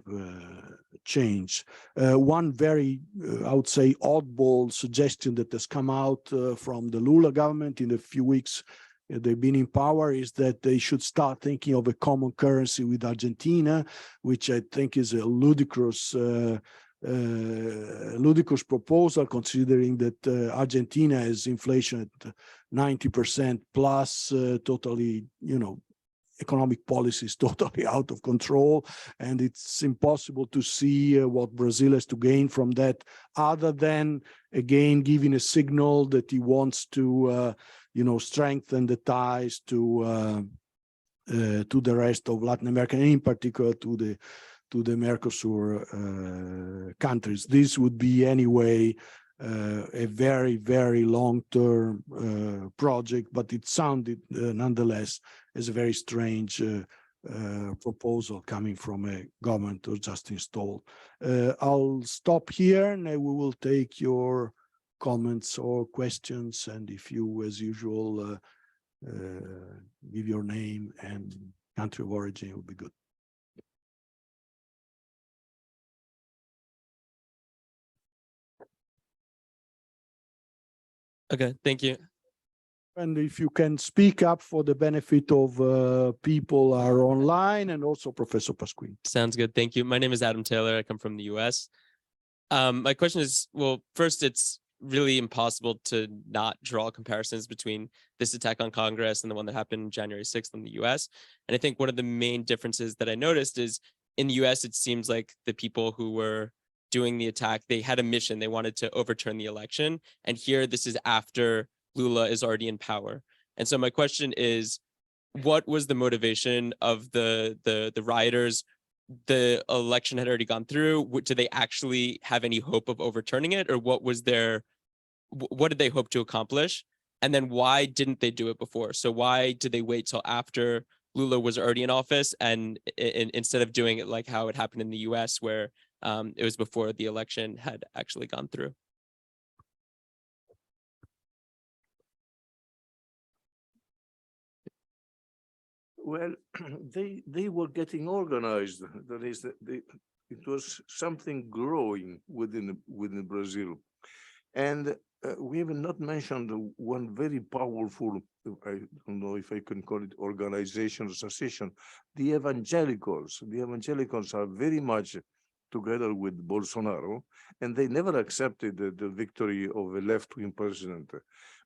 A: changed. One very, I would say, oddball suggestion that has come out from the Lula government in the few weeks they've been in power is that they should start thinking of a common currency with Argentina, which I think is a ludicrous proposal, considering that Argentina has inflation at 90% plus, totally, economic policy is totally out of control, and it's impossible to see what Brazil has to gain from that, other than, again, giving a signal that he wants to, strengthen the ties to the rest of Latin America, and in particular to the Mercosur countries. This would be anyway a very, very long-term project, but it sounded nonetheless as a very strange proposal coming from a government who just installed. I'll stop here, and we will take your comments or questions, and if you, as usual, give your name and country of origin, it would be good.
D: Okay, thank you.
A: And if you can speak up for the benefit of people who are online, and also Professor Pasquino.
D: Sounds good. Thank you. My name is Adam Taylor. I come from the US. My question is, well, first, it's really impossible to not draw comparisons between this attack on Congress and the one that happened January 6th in the US. And I think one of the main differences that I noticed is in the US, it seems like the people who were doing the attack, they had a mission. They wanted to overturn the election. And here, this is after Lula is already in power. And so my question is, what was the motivation of the rioters? The election had already gone through. Do they actually have any hope of overturning it? Or what did they hope to accomplish? And then why didn't they do it before? So why did they wait till after Lula was already in office, and instead of doing it like how it happened in the US, where it was before the election had actually gone through?
B: Well, they were getting organized. That is, it was something growing within Brazil, and we have not mentioned one very powerful, I don't know if I can call it organization, association, the evangelicals. The evangelicals are very much together with Bolsonaro, and they never accepted the victory of a left-wing president.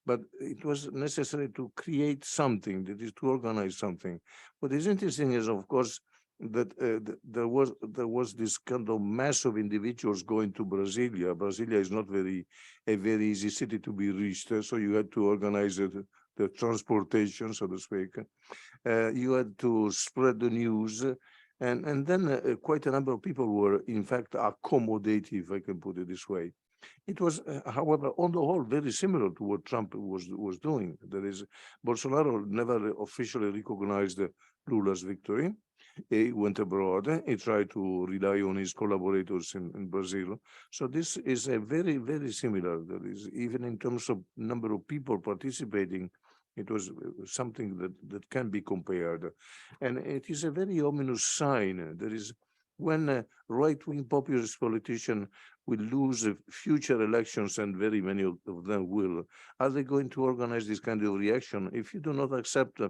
B: But it was necessary to create something, that is, to organize something. What is interesting is, of course, that there was this kind of mass of individuals going to Brasilia. Brasilia is not a very easy city to be reached, so you had to organize the transportation, so to speak. You had to spread the news. And then quite a number of people were, in fact, accommodative, if I can put it this way. It was, however, on the whole, very similar to what Trump was doing. That is, Bolsonaro never officially recognized Lula's victory. He went abroad. He tried to rely on his collaborators in Brazil. So this is a very, very similar. That is, even in terms of number of people participating, it was something that can be compared. And it is a very ominous sign. There is when right-wing populist politicians will lose future elections, and very many of them will, are they going to organize this kind of reaction? If you do not accept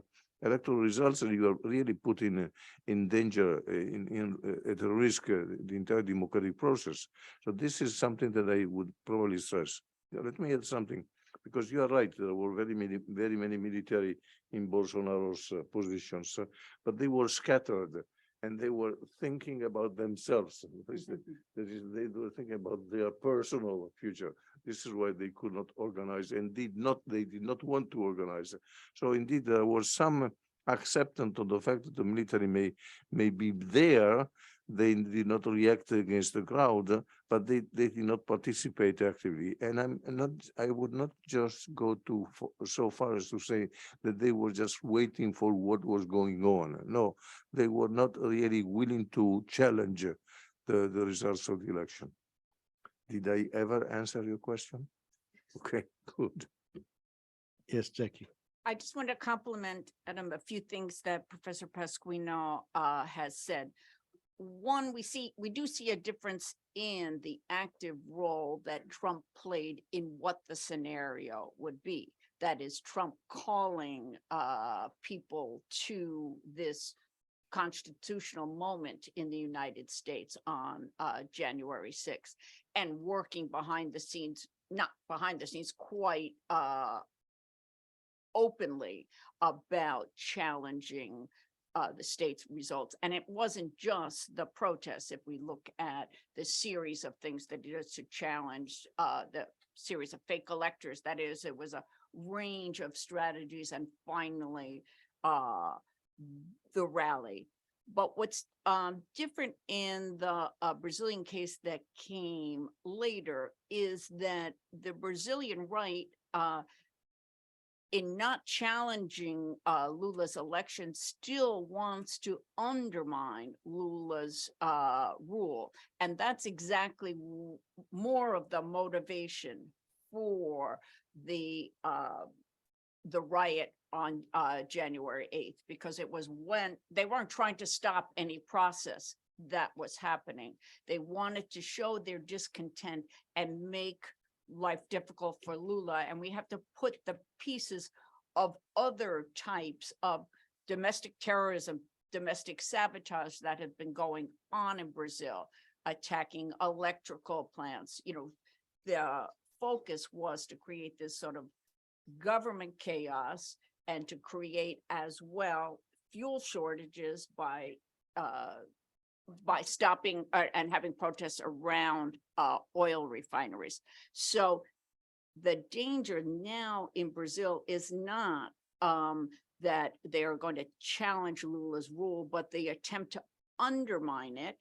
B: electoral results, you are really putting in danger, at risk, the entire democratic process. So this is something that I would probably stress. Let me add something, because you are right, there were very many military in Bolsonaro's positions, but they were scattered. And they were thinking about themselves. They were thinking about their personal future. This is why they could not organize, and they did not want to organize. So indeed, there was some acceptance of the fact that the military may be there. They did not react against the crowd, but they did not participate actively. And I would not just go so far as to say that they were just waiting for what was going on. No, they were not really willing to challenge the results of the election. Did I ever answer your question? Okay, good.
A: Yes, Jackie.
C: I just want to compliment a few things that Professor Pasquino has said. One, we do see a difference in the active role that Trump played in what the scenario would be. That is, Trump calling people to this constitutional moment in the United States on January 6th, and working behind the scenes, not behind the scenes, quite openly about challenging the state's results. And it wasn't just the protests. If we look at the series of things that it is to challenge the series of fake electors, that is, it was a range of strategies, and finally the rally. But what's different in the Brazilian case that came later is that the Brazilian right, in not challenging Lula's election, still wants to undermine Lula's rule. And that's exactly more of the motivation for the riot on January 8th, because it was when they weren't trying to stop any process that was happening. They wanted to show their discontent and make life difficult for Lula. And we have to put the pieces of other types of domestic terrorism, domestic sabotage that have been going on in Brazil, attacking electrical plants. You know, the focus was to create this sort of government chaos and to create as well fuel shortages by stopping and having protests around oil refineries. So the danger now in Brazil is not that they are going to challenge Lula's rule, but the attempt to undermine it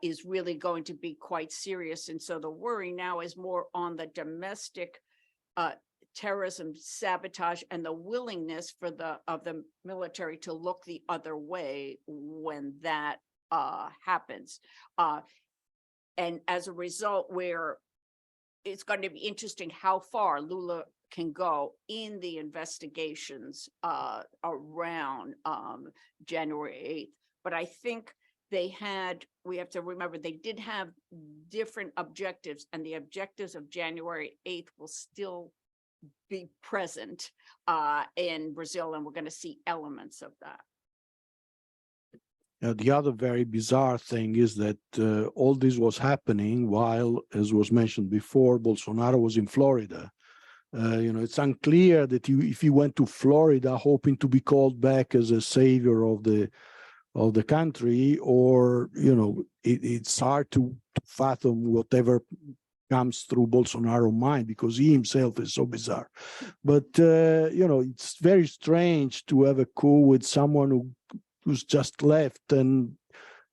C: is really going to be quite serious. And so the worry now is more on the domestic terrorism, sabotage, and the willingness for the military to look the other way when that happens. And as a result, where it's going to be interesting how far Lula can go in the investigations around January 8th. But I think we have to remember, they did have different objectives, and the objectives of January 8th will still be present in Brazil, and we're going to see elements of that.
A: The other very bizarre thing is that all this was happening while, as was mentioned before, Bolsonaro was in Florida. It's unclear that if he went to Florida hoping to be called back as a savior of the country, or it's hard to fathom whatever comes through Bolsonaro's mind, because he himself is so bizarre. But you know, it's very strange to have a coup with someone who's just left, and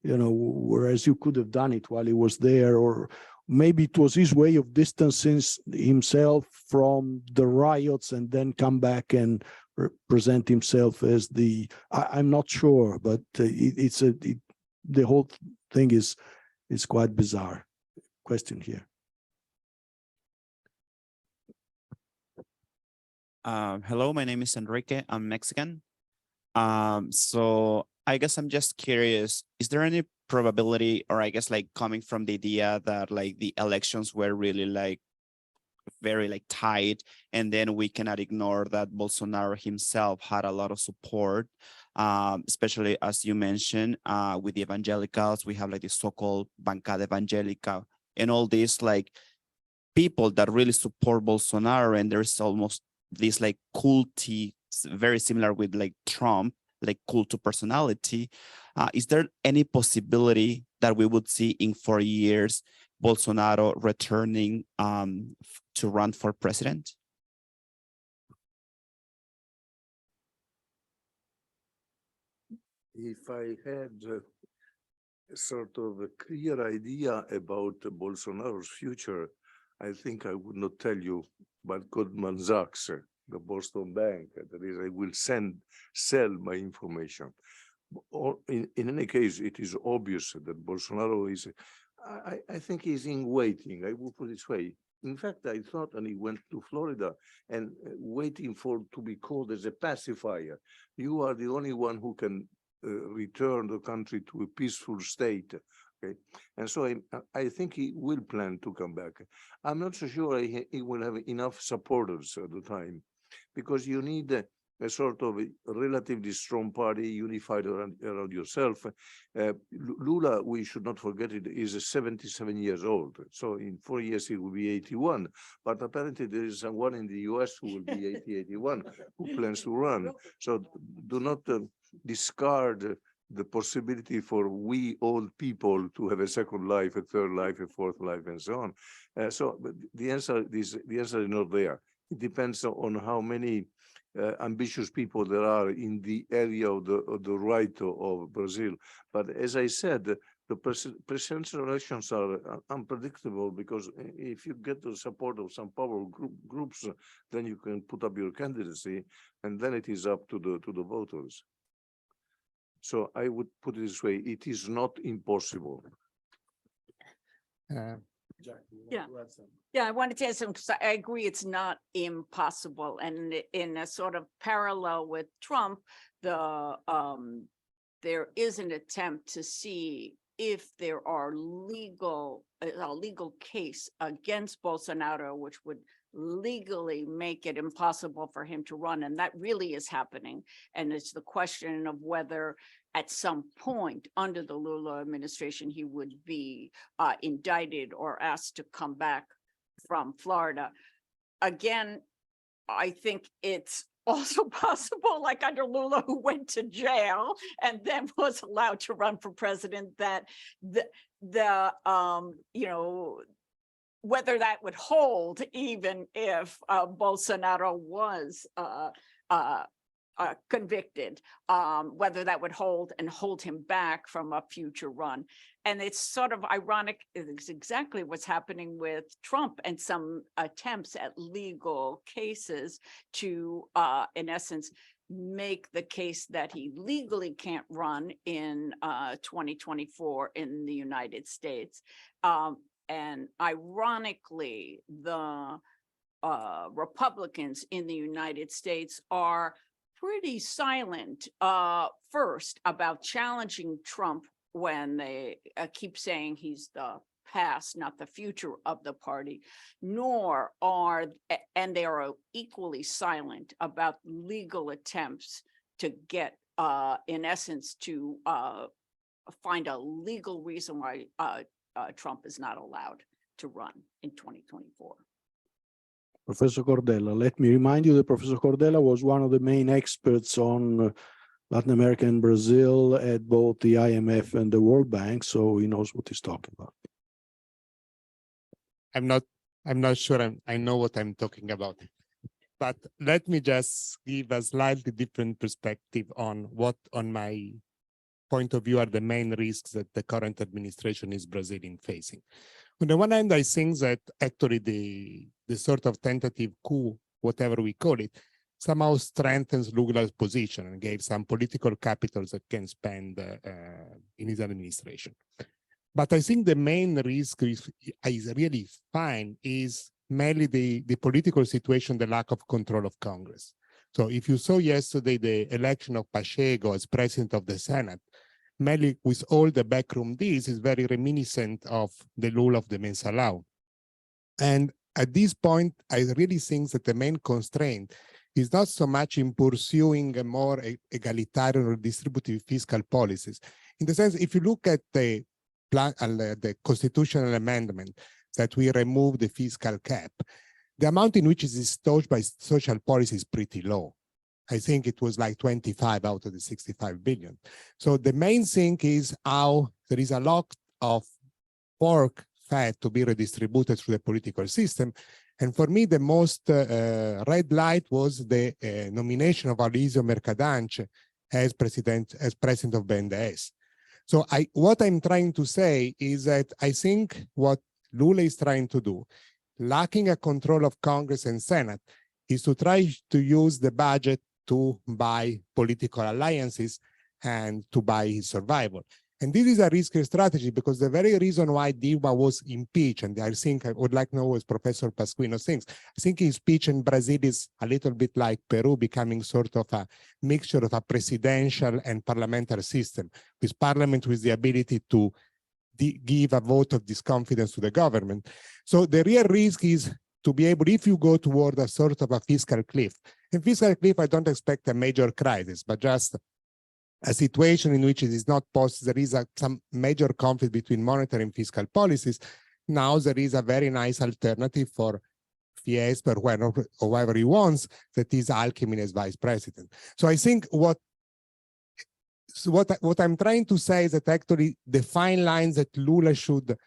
A: you know, whereas you could have done it while he was there, or maybe it was his way of distancing himself from the riots and then come back and present himself as the. I'm not sure, but the whole thing is quite bizarre. Question here.
E: Hello, my name is Enrique. I'm Mexican. So I guess I'm just curious, is there any probability, or I guess like coming from the idea that like the elections were really like very like tight, and then we cannot ignore that Bolsonaro himself had a lot of support, especially as you mentioned, with the evangelicals, we have like the so-called Bancada Evangélica and all these like people that really support Bolsonaro, and there's almost this like culty, very similar with like Trump, like cult to personality. Is there any possibility that we would see in 4 years Bolsonaro returning to run for president?
B: If I had sort of a clear idea about Bolsonaro's future, I think I would not tell you about Goldman Sachs, the Boston Bank. That is, I will sell my information. Or in any case, it is obvious that Bolsonaro is, I think he's in waiting. I will put it this way. In fact, I thought, and he went to Florida and waiting to be called as a pacifier. You are the only one who can return the country to a peaceful state. Okay, and so I think he will plan to come back. I'm not so sure he will have enough supporters at the time, because you need a sort of a relatively strong party unified around yourself. Lula, we should not forget it, is 77 years old. So in 4 years, he will be 81. But apparently there is someone in the US who will be 80, 81, who plans to run. So do not discard the possibility for we old people to have a second life, a third life, a fourth life, and so on. So but the answer is not there. It depends on how many ambitious people there are in the area of the right of Brazil. But as I said, the presidential elections are unpredictable, because if you get the support of some powerful groups, then you can put up your candidacy, and then it is up to the voters. So I would put it this way: it is not impossible.
C: Yeah, I wanted to add some, because I agree it's not impossible. And in a sort of parallel with Trump, there is an attempt to see if there are a legal case against Bolsonaro, which would legally make it impossible for him to run. And that really is happening. And it's the question of whether at some point under the Lula administration, he would be indicted or asked to come back from Florida. Again, I think it's also possible, like under Lula, who went to jail and then was allowed to run for president, that you know, whether that would hold even if Bolsonaro was convicted, whether that would hold him back from a future run. And it's sort of ironic, it's exactly what's happening with Trump and some attempts at legal cases to, in essence, make the case that he legally can't run in 2024 in the United States. And ironically, the Republicans in the United States are pretty silent first about challenging Trump when they keep saying he's the past, not the future of the party, and they are equally silent about legal attempts to get, in essence, to find a legal reason why Trump is not allowed to run in 2024.
A: Professor Cordella, let me remind you that Professor Cordella was one of the main experts on Latin America and Brazil at both the IMF and the World Bank, so he knows what he's talking about.
F: I'm not sure I know what I'm talking about. But let me just give a slightly different perspective on what, on my point of view, are the main risks that the current administration is Brazilian facing. On the one hand, I think that actually the sort of tentative coup, whatever we call it, somehow strengthens Lula's position and gave some political capital that can spend in his administration. But I think the main risk is really fine is mainly the political situation, the lack of control of Congress. So if you saw yesterday the election of Pacheco as president of the Senate, mainly with all the backroom deals, is very reminiscent of the Lula of the Mensalão. And at this point, I really think that the main constraint is not so much in pursuing a more egalitarian or distributive fiscal policies. In the sense, if you look at the plan, the constitutional amendment that we remove the fiscal cap, the amount in which it is touched by social policy is pretty low. I think it was like 25 out of the 65 billion. So the main thing is how there is a lot of pork fat to be redistributed through the political system. And for me, the most red light was the nomination of Aloysio Mercadante as president of BNDES. So what I'm trying to say is that I think what Lula is trying to do, lacking a control of Congress and Senate, is to try to use the budget to buy political alliances and to buy his survival. And this is a risky strategy because the very reason why Dilma was impeached, and I think I would like to know what Professor Pasquino thinks, I think his speech in Brazil is a little bit like Peru, becoming sort of a mixture of a presidential and parliamentary system, with parliament with the ability to give a vote of disconfidence to the government. So the real risk is to be able, if you go toward a sort of a fiscal cliff, and fiscal cliff, I don't expect a major crisis, but just a situation in which it is not possible, there is some major conflict between monetary and fiscal policies. Now there is a very nice alternative for Fiesp or whoever he wants, that is Alckmin as vice president. So I think what I'm trying to say is that actually the fine lines that Lula should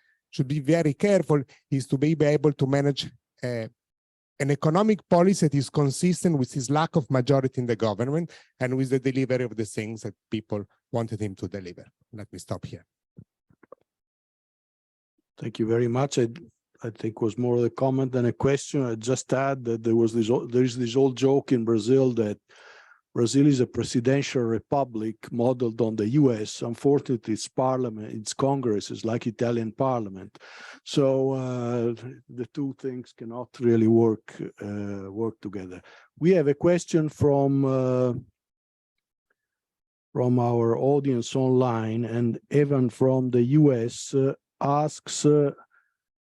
F: be very careful is to be able to manage an economic policy that is consistent with his lack of majority in the government and with the delivery of the things that people wanted him to deliver. Let me stop here.
A: Thank you very much. I think it was more a comment than a question. I just add that there is this old joke in Brazil that Brazil is a presidential republic modeled on the US. Unfortunately, its parliament, its Congress is like Italian parliament. So the two things cannot really work together. We have a question from our audience online, and Evan from the US asks,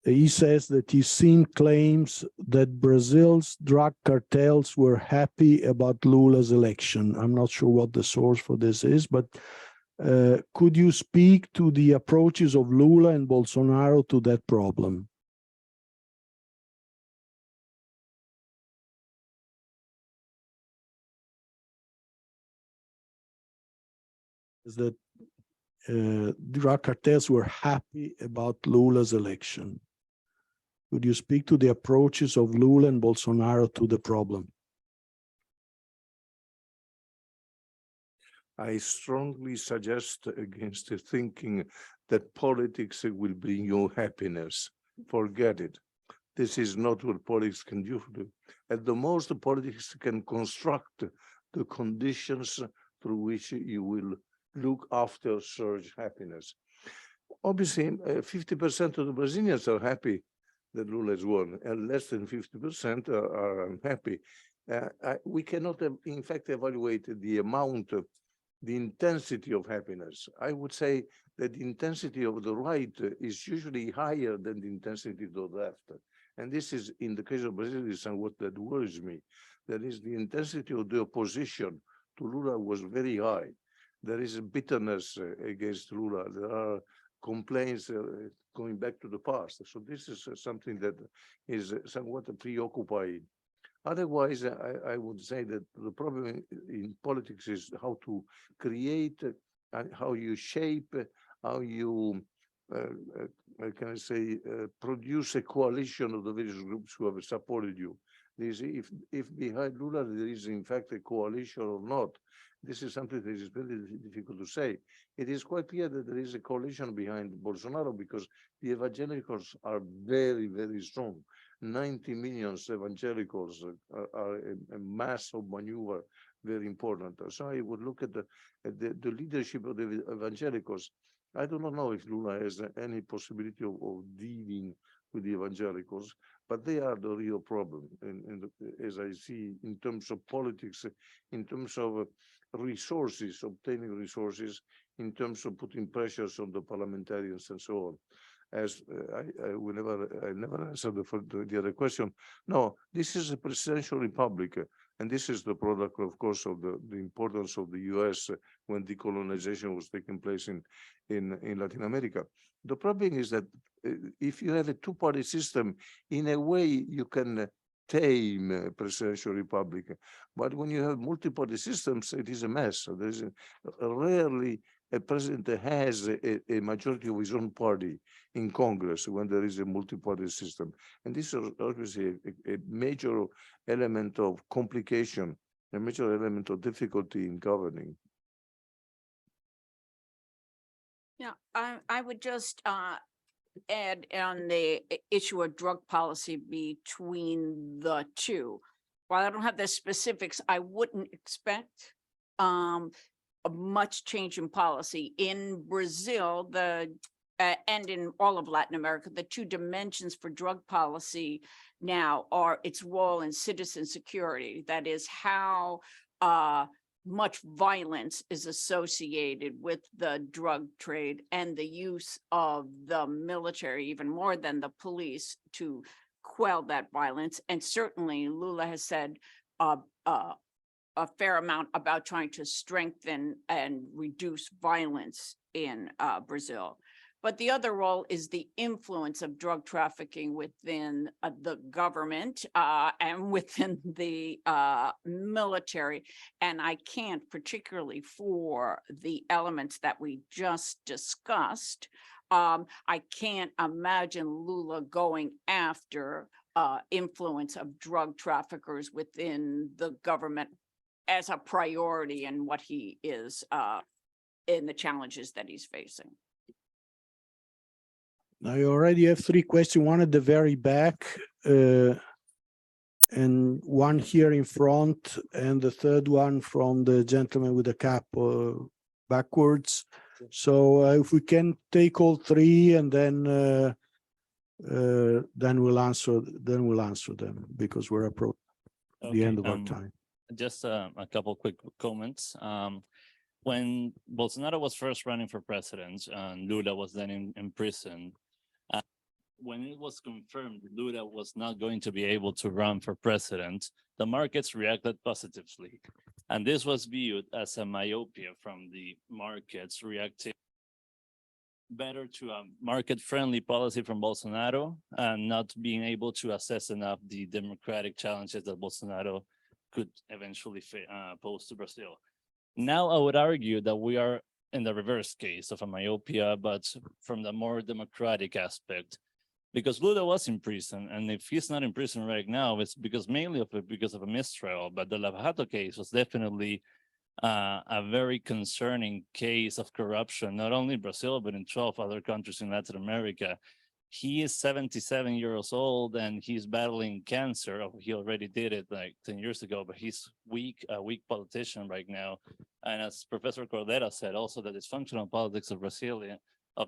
A: he says that he's seen claims that Brazil's drug cartels were happy about Lula's election. I'm not sure what the source for this is, but could you speak to the approaches of Lula and Bolsonaro to that problem? Is that drug cartels were happy about Lula's election? Would you speak to the approaches of Lula and Bolsonaro to the problem?
B: I strongly suggest against the thinking that politics will bring you happiness. Forget it. This is not what politics can do. At the most, politics can construct the conditions through which you will look after surge happiness. Obviously, 50% of the Brazilians are happy that Lula has won, and less than 50% are unhappy. We cannot have, in fact, evaluate the amount of the intensity of happiness. I would say that the intensity of the right is usually higher than the intensity of the left. And this is, in the case of Brazil, is somewhat that worries me. That is, the intensity of the opposition to Lula was very high. There is a bitterness against Lula. There are complaints going back to the past. So this is something that is somewhat preoccupied. Otherwise, I would say that the problem in politics is how to create, how you shape, how you can I say, produce a coalition of the various groups who have supported you. If behind Lula there is in fact a coalition or not, this is something that is very difficult to say. It is quite clear that there is a coalition behind Bolsonaro because the evangelicals are very, very strong. 90 million evangelicals are a mass of maneuver, very important. So I would look at the leadership of the evangelicals. I do not know if Lula has any possibility of dealing with the evangelicals, but they are the real problem, as I see, in terms of politics, in terms of resources, obtaining resources, in terms of putting pressures on the parliamentarians and so on. As I never answered the other question. No, this is a presidential republic, and this is the product, of course, of the importance of the US when decolonization was taking place in Latin America. The problem is that if you have a two-party system, in a way you can tame a presidential republic, but when you have multi-party systems, it is a mess. There is rarely a president that has a majority of his own party in Congress when there is a multi-party system. And this is obviously a major element of complication, a major element of difficulty in governing.
C: Yeah, I would just add on the issue of drug policy between the two. While I don't have the specifics, I wouldn't expect a much change in policy. In Brazil, and in all of Latin America, the two dimensions for drug policy now are its role in citizen security. That is how much violence is associated with the drug trade and the use of the military, even more than the police, to quell that violence. And certainly Lula has said a fair amount about trying to strengthen and reduce violence in Brazil. But the other role is the influence of drug trafficking within the government and within the military. And I can't, particularly for the elements that we just discussed, I can't imagine Lula going after influence of drug traffickers within the government as a priority in what he is in the challenges that he's facing.
A: Now you already have three questions, one at the very back, and one here in front, and the third one from the gentleman with the cap backwards. So if we can take all three, and then we'll answer them, because we're approaching the end of our time.
G: Just a couple quick comments. When Bolsonaro was first running for president and Lula was then in prison, when it was confirmed Lula was not going to be able to run for president, the markets reacted positively. And this was viewed as a myopia from the markets, reacting better to a market-friendly policy from Bolsonaro and not being able to assess enough the democratic challenges that Bolsonaro could eventually pose to Brazil. Now, I would argue that we are in the reverse case of a myopia, but from the more democratic aspect, because Lula was in prison, and if he's not in prison right now, it's because mainly because of a mistrial. But the Lava Jato case was definitely a very concerning case of corruption, not only in Brazil, but in 12 other countries in Latin America. He is 77 years old and he's battling cancer. He already did it like 10 years ago, but he's a weak politician right now. And as Professor Cordera said, also the dysfunctional politics of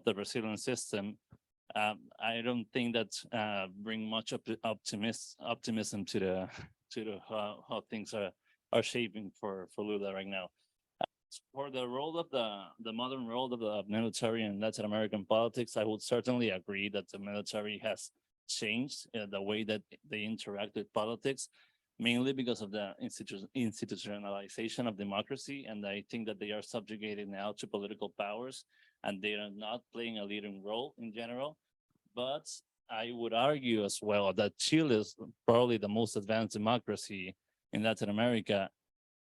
G: the Brazilian system, I don't think that bring much optimism to how things are shaping for Lula right now. For the role of the modern role of the military in Latin American politics, I would certainly agree that the military has changed the way that they interact with politics, mainly because of the institutionalization of democracy. And I think that they are subjugated now to political powers, and they are not playing a leading role in general. But I would argue as well that Chile is probably the most advanced democracy in Latin America,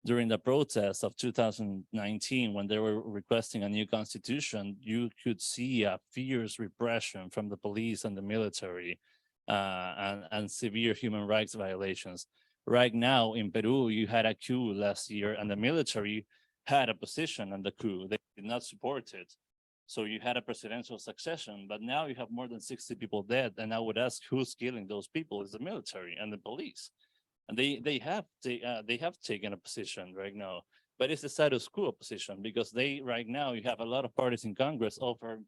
G: during the protests of 2019, when they were requesting a new constitution, you could see a fierce repression from the police and the military, and severe human rights violations. Right now in Peru, you had a coup last year, and the military had a position on the coup. They did not support it. So you had a presidential succession, but now you have more than 60 people dead. And I would ask, who's killing those people? Is the military and the police. And they have taken a position right now, but it's the status quo position, because they right now you have a lot of parties in Congress offer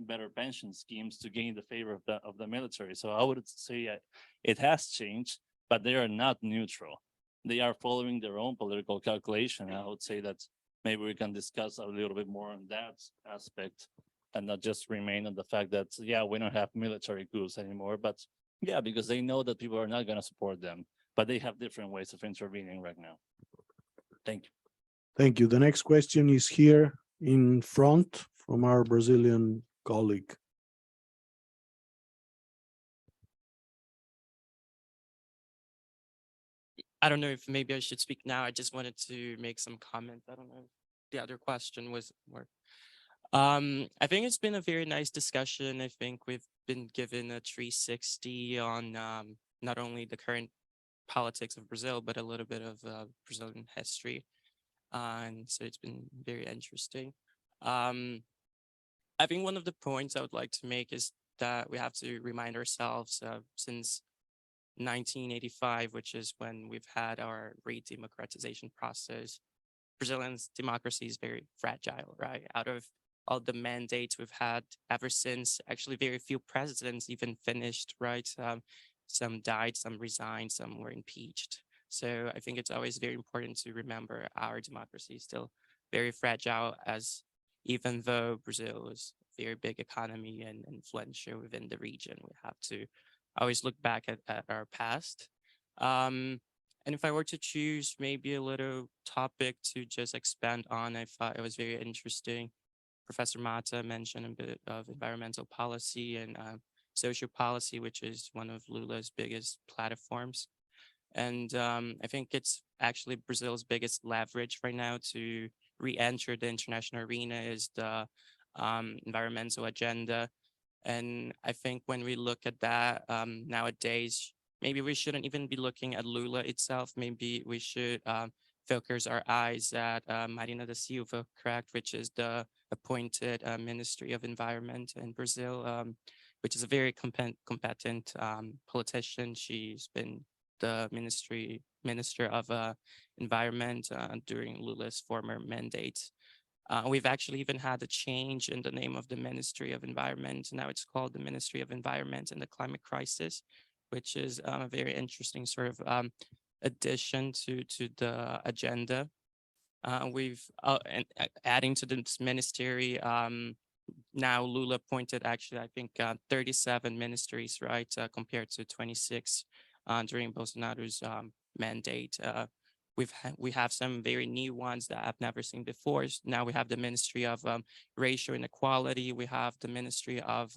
G: better pension schemes to gain the favor of the military. So I would say it has changed, but they are not neutral. They are following their own political calculation. I would say that maybe we can discuss a little bit more on that aspect and not just remain on the fact that, yeah, we don't have military coups anymore, but yeah, because they know that people are not going to support them, but they have different ways of intervening right now. Thank you.
A: Thank you. The next question is here in front from our Brazilian colleague.
H: I don't know if maybe I should speak now. I just wanted to make some comment. I don't know if the other question was more. I think it's been a very nice discussion. I think we've been given a 360 on not only the current politics of Brazil, but a little bit of Brazilian history. And so it's been very interesting. I think one of the points I would like to make is that we have to remind ourselves since 1985, which is when we've had our re-democratization process, Brazilian's democracy is very fragile, right? Out of all the mandates we've had ever since, actually very few presidents even finished, right? Some died, some resigned, some were impeached. So I think it's always very important to remember our democracy is still very fragile, as even though Brazil is a very big economy and influential within the region, we have to always look back at our past. And if I were to choose maybe a little topic to just expand on, I thought it was very interesting. Professor Mazza mentioned a bit of environmental policy and social policy, which is one of Lula's biggest platforms. And I think it's actually Brazil's biggest leverage right now to re-enter the international arena is the environmental agenda. And I think when we look at that nowadays, maybe we shouldn't even be looking at Lula itself. Maybe we should focus our eyes at Marina da Silva, correct, which is the appointed Ministry of Environment in Brazil, which is a very competent politician. She's been the Minister of Environment during Lula's former mandate. We've actually even had a change in the name of the Ministry of Environment. Now it's called the Ministry of Environment and the Climate Crisis, which is a very interesting sort of addition to the agenda. We've and adding to this ministry, now Lula appointed actually, I think 37 ministries, right, compared to 26 during Bolsonaro's mandate. We have some very new ones that I've never seen before. Now we have the Ministry of Racial Inequality. We have the Ministry of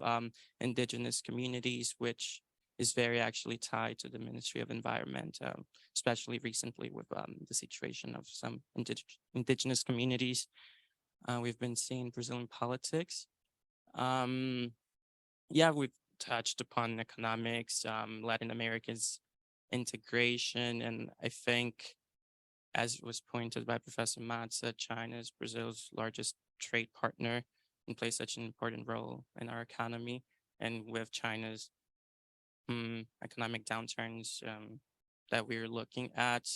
H: Indigenous Communities, which is very actually tied to the Ministry of Environment, especially recently with the situation of some indigenous communities we've been seeing Brazilian politics. Yeah, we've touched upon economics, Latin America's integration, and I think, as was pointed by Professor Mazza, China is Brazil's largest trade partner and plays such an important role in our economy. And with China's economic downturns that we're looking at,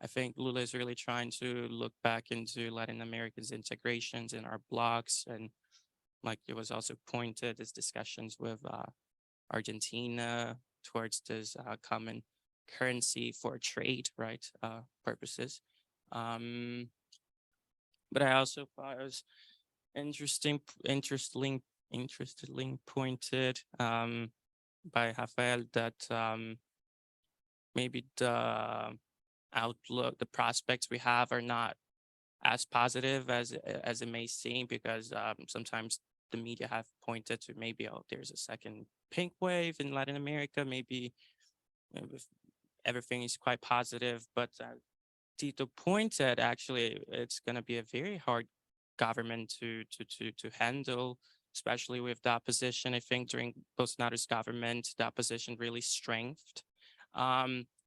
H: I think Lula is really trying to look back into Latin America's integrations in our blocks. And like it was also pointed, as discussions with Argentina towards this common currency for trade, right, purposes. But I also thought it was interestingly pointed by Rafael that maybe the outlook, the prospects we have are not as positive as it may seem, because sometimes the media have pointed to maybe, oh, there's a second pink wave in Latin America, maybe everything is quite positive, but Tito pointed, actually, it's going to be a very hard government to handle, especially with the opposition. I think during Bolsonaro's government, the opposition really strengthened.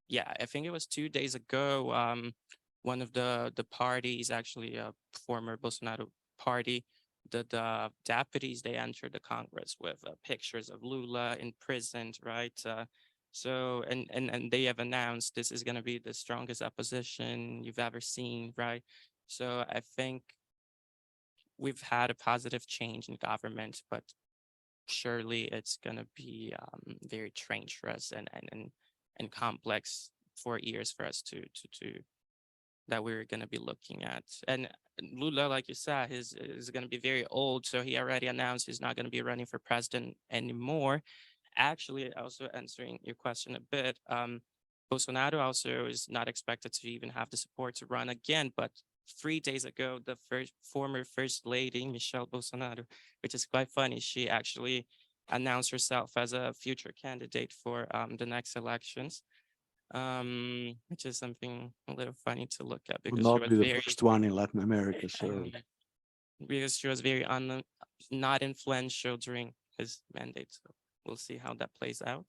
H: Yeah, I think it was 2 days ago. One of the parties, actually a former Bolsonaro party, the deputies, they entered the Congress with pictures of Lula imprisoned, right? So and they have announced this is going to be the strongest opposition you've ever seen, right? So I think we've had a positive change in government, but surely it's going to be very treacherous and complex for years for us to that we're going to be looking at. And Lula, like you said, is going to be very old, so he already announced he's not going to be running for president anymore. Actually, also answering your question a bit, Bolsonaro also is not expected to even have the support to run again, but 3 days ago, the former First Lady, Michelle Bolsonaro, which is quite funny, she actually announced herself as a future candidate for the next elections, which is something a little funny to look at
A: Will
H: because she
A: not
H: was
A: be the
H: very,
A: first one in Latin America, so
H: because she was very not influential during his mandate. So we'll see how that plays out.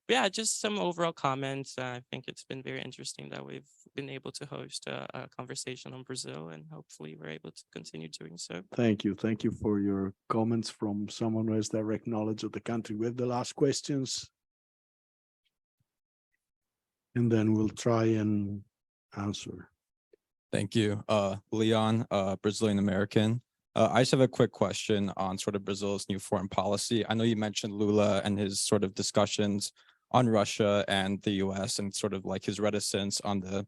H: But yeah, just some overall comments. I think it's been very interesting that we've been able to host a conversation on Brazil, and hopefully we're able to continue doing so.
A: thank you. Thank you for your comments from someone who has direct knowledge of the country. We have the last questions. And then we'll try and answer.
I: Thank you. Leon, Brazilian American. I just have a quick question on sort of Brazil's new foreign policy. I know you mentioned Lula and his sort of discussions on Russia and the US and sort of like his reticence on the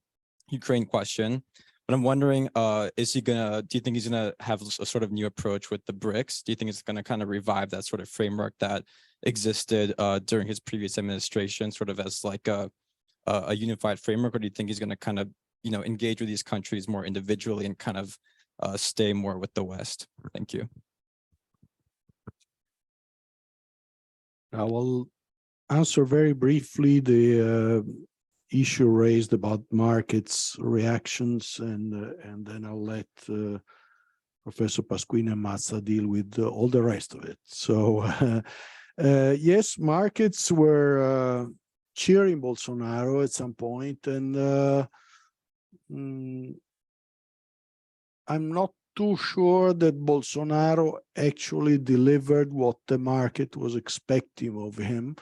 I: Ukraine question. But I'm wondering, do you think he's gonna have a sort of new approach with the BRICS? Do you think it's gonna kind of revive that sort of framework that existed during his previous administration, sort of as like a unified framework, or do you think he's going to kind of, engage with these countries more individually and kind of stay more with the West? Thank you.
A: I will answer very briefly the issue raised about markets reactions, and then I'll let Professor Pasquino and Mazza deal with all the rest of it. So yes, markets were cheering Bolsonaro at some point, and I'm not too sure that Bolsonaro actually delivered what the market was expecting of him.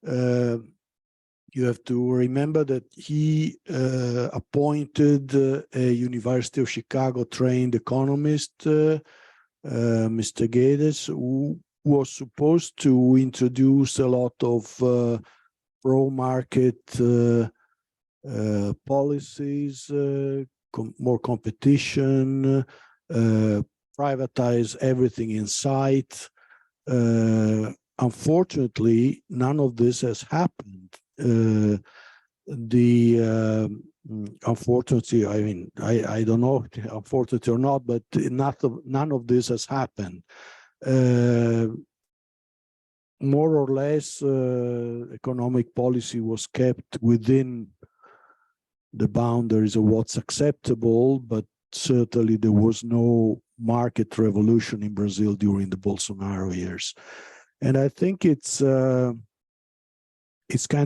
A: You have to remember that he appointed a University of Chicago trained economist, Mr. Guedes, who was supposed to introduce a lot of pro-market policies, more competition, privatize everything in sight. Unfortunately, none of this has happened. Unfortunately, I mean, I don't know, unfortunately or not, but none of this has happened. More or less, economic policy was kept within the boundaries of what's acceptable, but certainly there was no market revolution in Brazil during the Bolsonaro years. And I think it's kind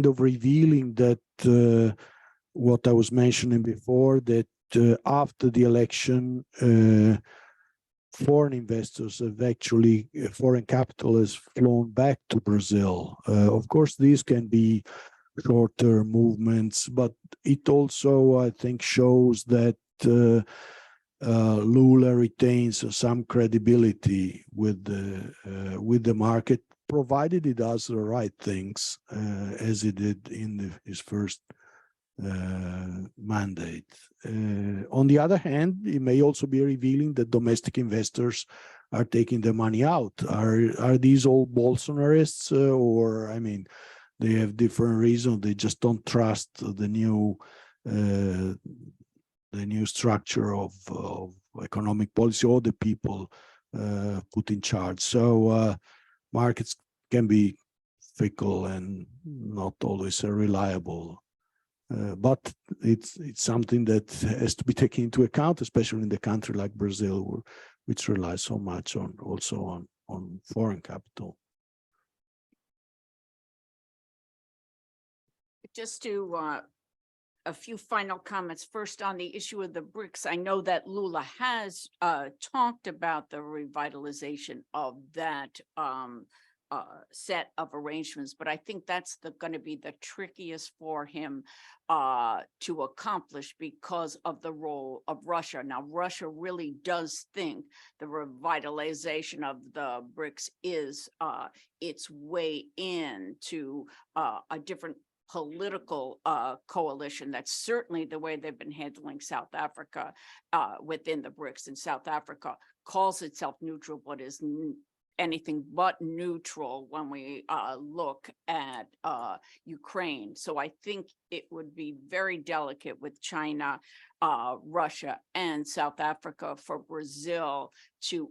A: of revealing that what I was mentioning before, that after the election, foreign investors have actually, foreign capital has flown back to Brazil. Of course, these can be short-term movements, but it also, I think, shows that Lula retains some credibility with the market, provided he does the right things, as he did in his first mandate. On the other hand, it may also be revealing that domestic investors are taking their money out. Are these all Bolsonarists, or, I mean, they have different reasons? They just don't trust the new structure of economic policy or the people put in charge. So markets can be fickle and not always reliable But it's something that has to be taken into account, especially in the country like Brazil, which relies so much on foreign capital.
C: Just to a few final comments. First, on the issue of the BRICS, I know that Lula has talked about the revitalization of that set of arrangements, but I think that's going to be the trickiest for him to accomplish because of the role of Russia. Now, Russia really does think the revitalization of the BRICS is its way into a different political coalition. That's certainly the way they've been handling South Africa within the BRICS. And South Africa calls itself neutral, but is anything but neutral when we look at Ukraine. So I think it would be very delicate with China, Russia, and South Africa for Brazil to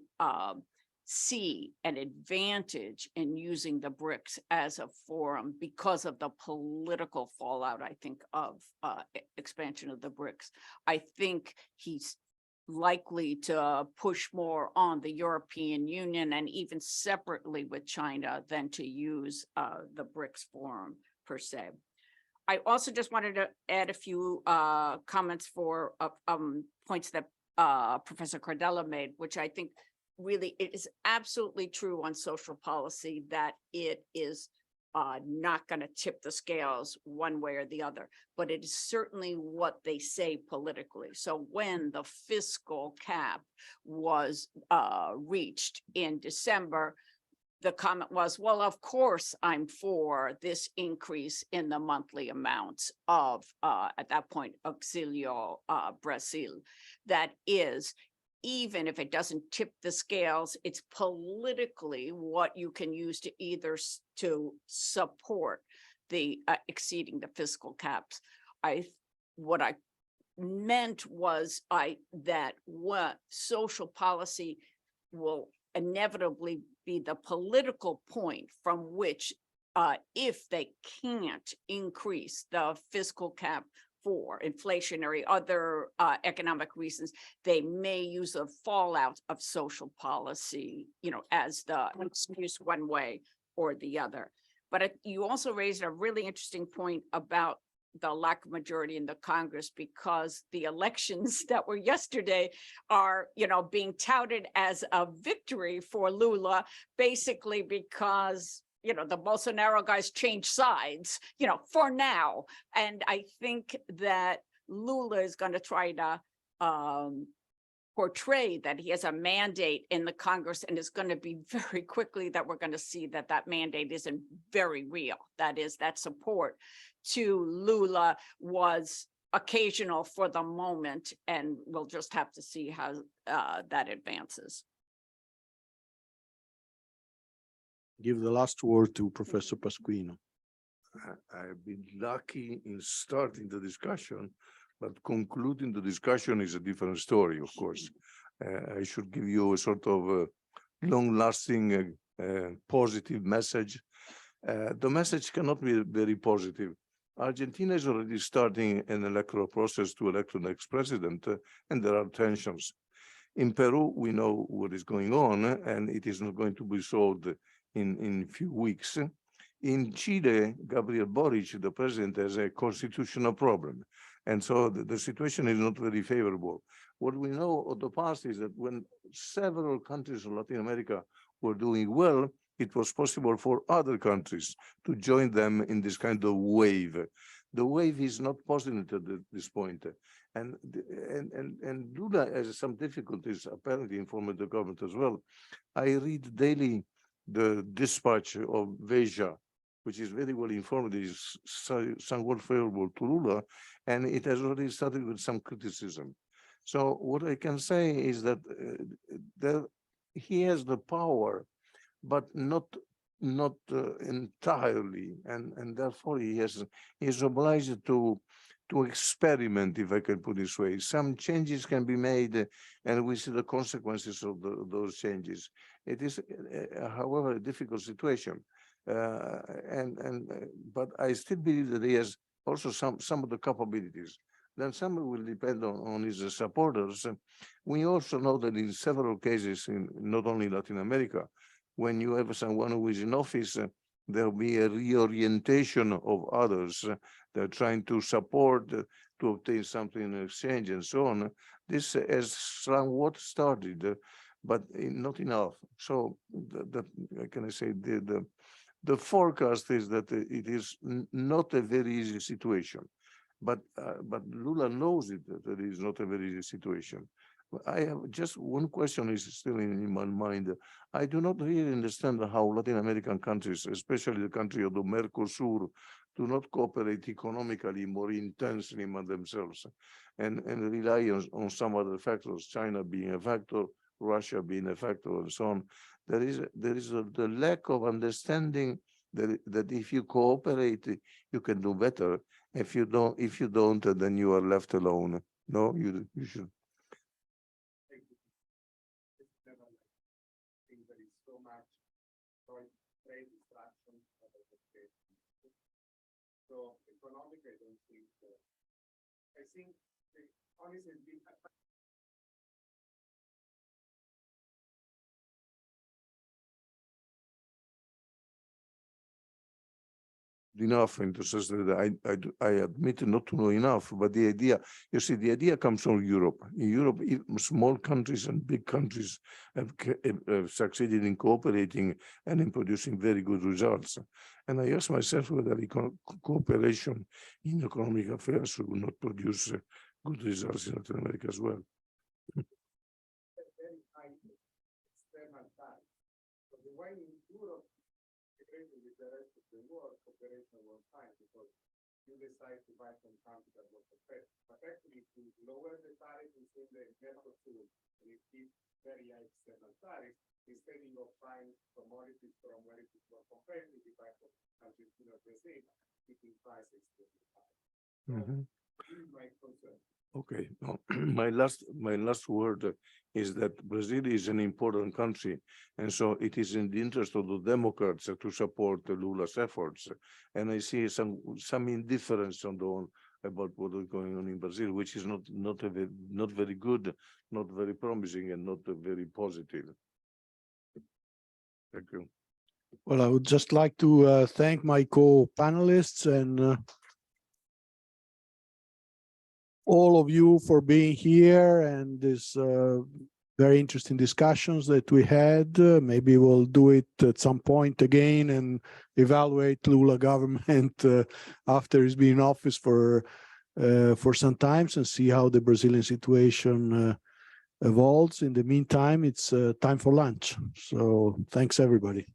C: see an advantage in using the BRICS as a forum because of the political fallout, I think, of expansion of the BRICS. I think he's likely to push more on the European Union and even separately with China than to use the BRICS forum per se. I also just wanted to add a few comments for points that Professor Cardella made, which I think really it is absolutely true on social policy that it is not going to tip the scales one way or the other, but it is certainly what they say politically. So when the fiscal cap was reached in December, the comment was, well, of course, I'm for this increase in the monthly amounts of, at that point, Auxílio Brasil. That is, even if it doesn't tip the scales, it's politically what you can use to either to support the exceeding the fiscal caps. What I meant was that what social policy will inevitably be the political point from which, if they can't increase the fiscal cap for inflationary, other economic reasons, they may use a fallout of social policy, as the excuse one way or the other. But you also raised a really interesting point about the lack of majority in the Congress, because the elections that were yesterday are, being touted as a victory for Lula, basically because the Bolsonaro guys change sides, for now. And I think that Lula is going to try to portray that he has a mandate in the Congress, and it's going to be very quickly that we're going to see that that mandate isn't very real. That is, that support to Lula was occasional for the moment, and we'll just have to see how that advances.
A: Give the last word to Professor Pasquino.
B: I've been lucky in starting the discussion, but concluding the discussion is a different story, of course. I should give you a sort of long-lasting positive message. The message cannot be very positive. Argentina is already starting an electoral process to elect the next president, and there are tensions. In Peru, we know what is going on, and it is not going to be solved in a few weeks. In Chile, Gabriel Boric, the president, has a constitutional problem. And so the situation is not very favorable. What we know of the past is that when several countries of Latin America were doing well, it was possible for other countries to join them in this kind of wave. The wave is not positive at this point. And Lula has some difficulties, apparently, in forming the government as well. I read daily the dispatch of Veja, which is very well informed, is somewhat favorable to Lula, and it has already started with some criticism. So what I can say is that he has the power, but not entirely, and therefore he is obliged to experiment, if I can put it this way. Some changes can be made, and we see the consequences of those changes. It is, however, a difficult situation, but I still believe that he has also some of the capabilities. Then some will depend on his supporters. We also know that in several cases, in not only Latin America, when you have someone who is in office, there'll be a reorientation of others. They're trying to support to obtain something in exchange and so on. This has somewhat started, but not enough. So can I say the forecast is that it is not a very easy situation, but Lula knows it that it is not a very easy situation. I have just one question is still in my mind. I do not really understand how Latin American countries, especially the country of the Mercosur, do not cooperate economically more intensely among themselves and rely on some other factors, China being a factor, Russia being a factor, and so on. There is the lack of understanding that if you cooperate, you can do better. If you don't, then you are left alone. No, you should.
F: So economic, I don't think so. I think honestly,
B: enough in the sense that I admit not to know enough, but the idea, you see, the idea comes from Europe. In Europe, small countries and big countries have succeeded in cooperating and in producing very good results. And I ask myself whether cooperation in economic affairs will not produce good results in Latin America as well.
F: very high external ties. So the way in Europe, integrated with the rest of the world, cooperation was fine because you decide to buy from countries that were competitive. But actually, to lower the tariff within the Mercosur, and it keeps very high external tariffs, instead of buying commodities from where it is more competitive, you buy from Argentina or Brazil, keeping prices extremely high. So this is my concern.
B: Okay, no, my last word is that Brazil is an important country, and so it is in the interest of the Democrats to support Lula's efforts. And I see some indifference about what is going on in Brazil, which is not very good, not very promising, and not very positive. Thank you.
A: Well, I would just like to thank my co-panelists and all of you for being here and this very interesting discussions that we had. Maybe we'll do it at some point again and evaluate Lula government after he's been in office for some time and see how the Brazilian situation evolves. In the meantime, it's time for lunch. So thanks, everybody.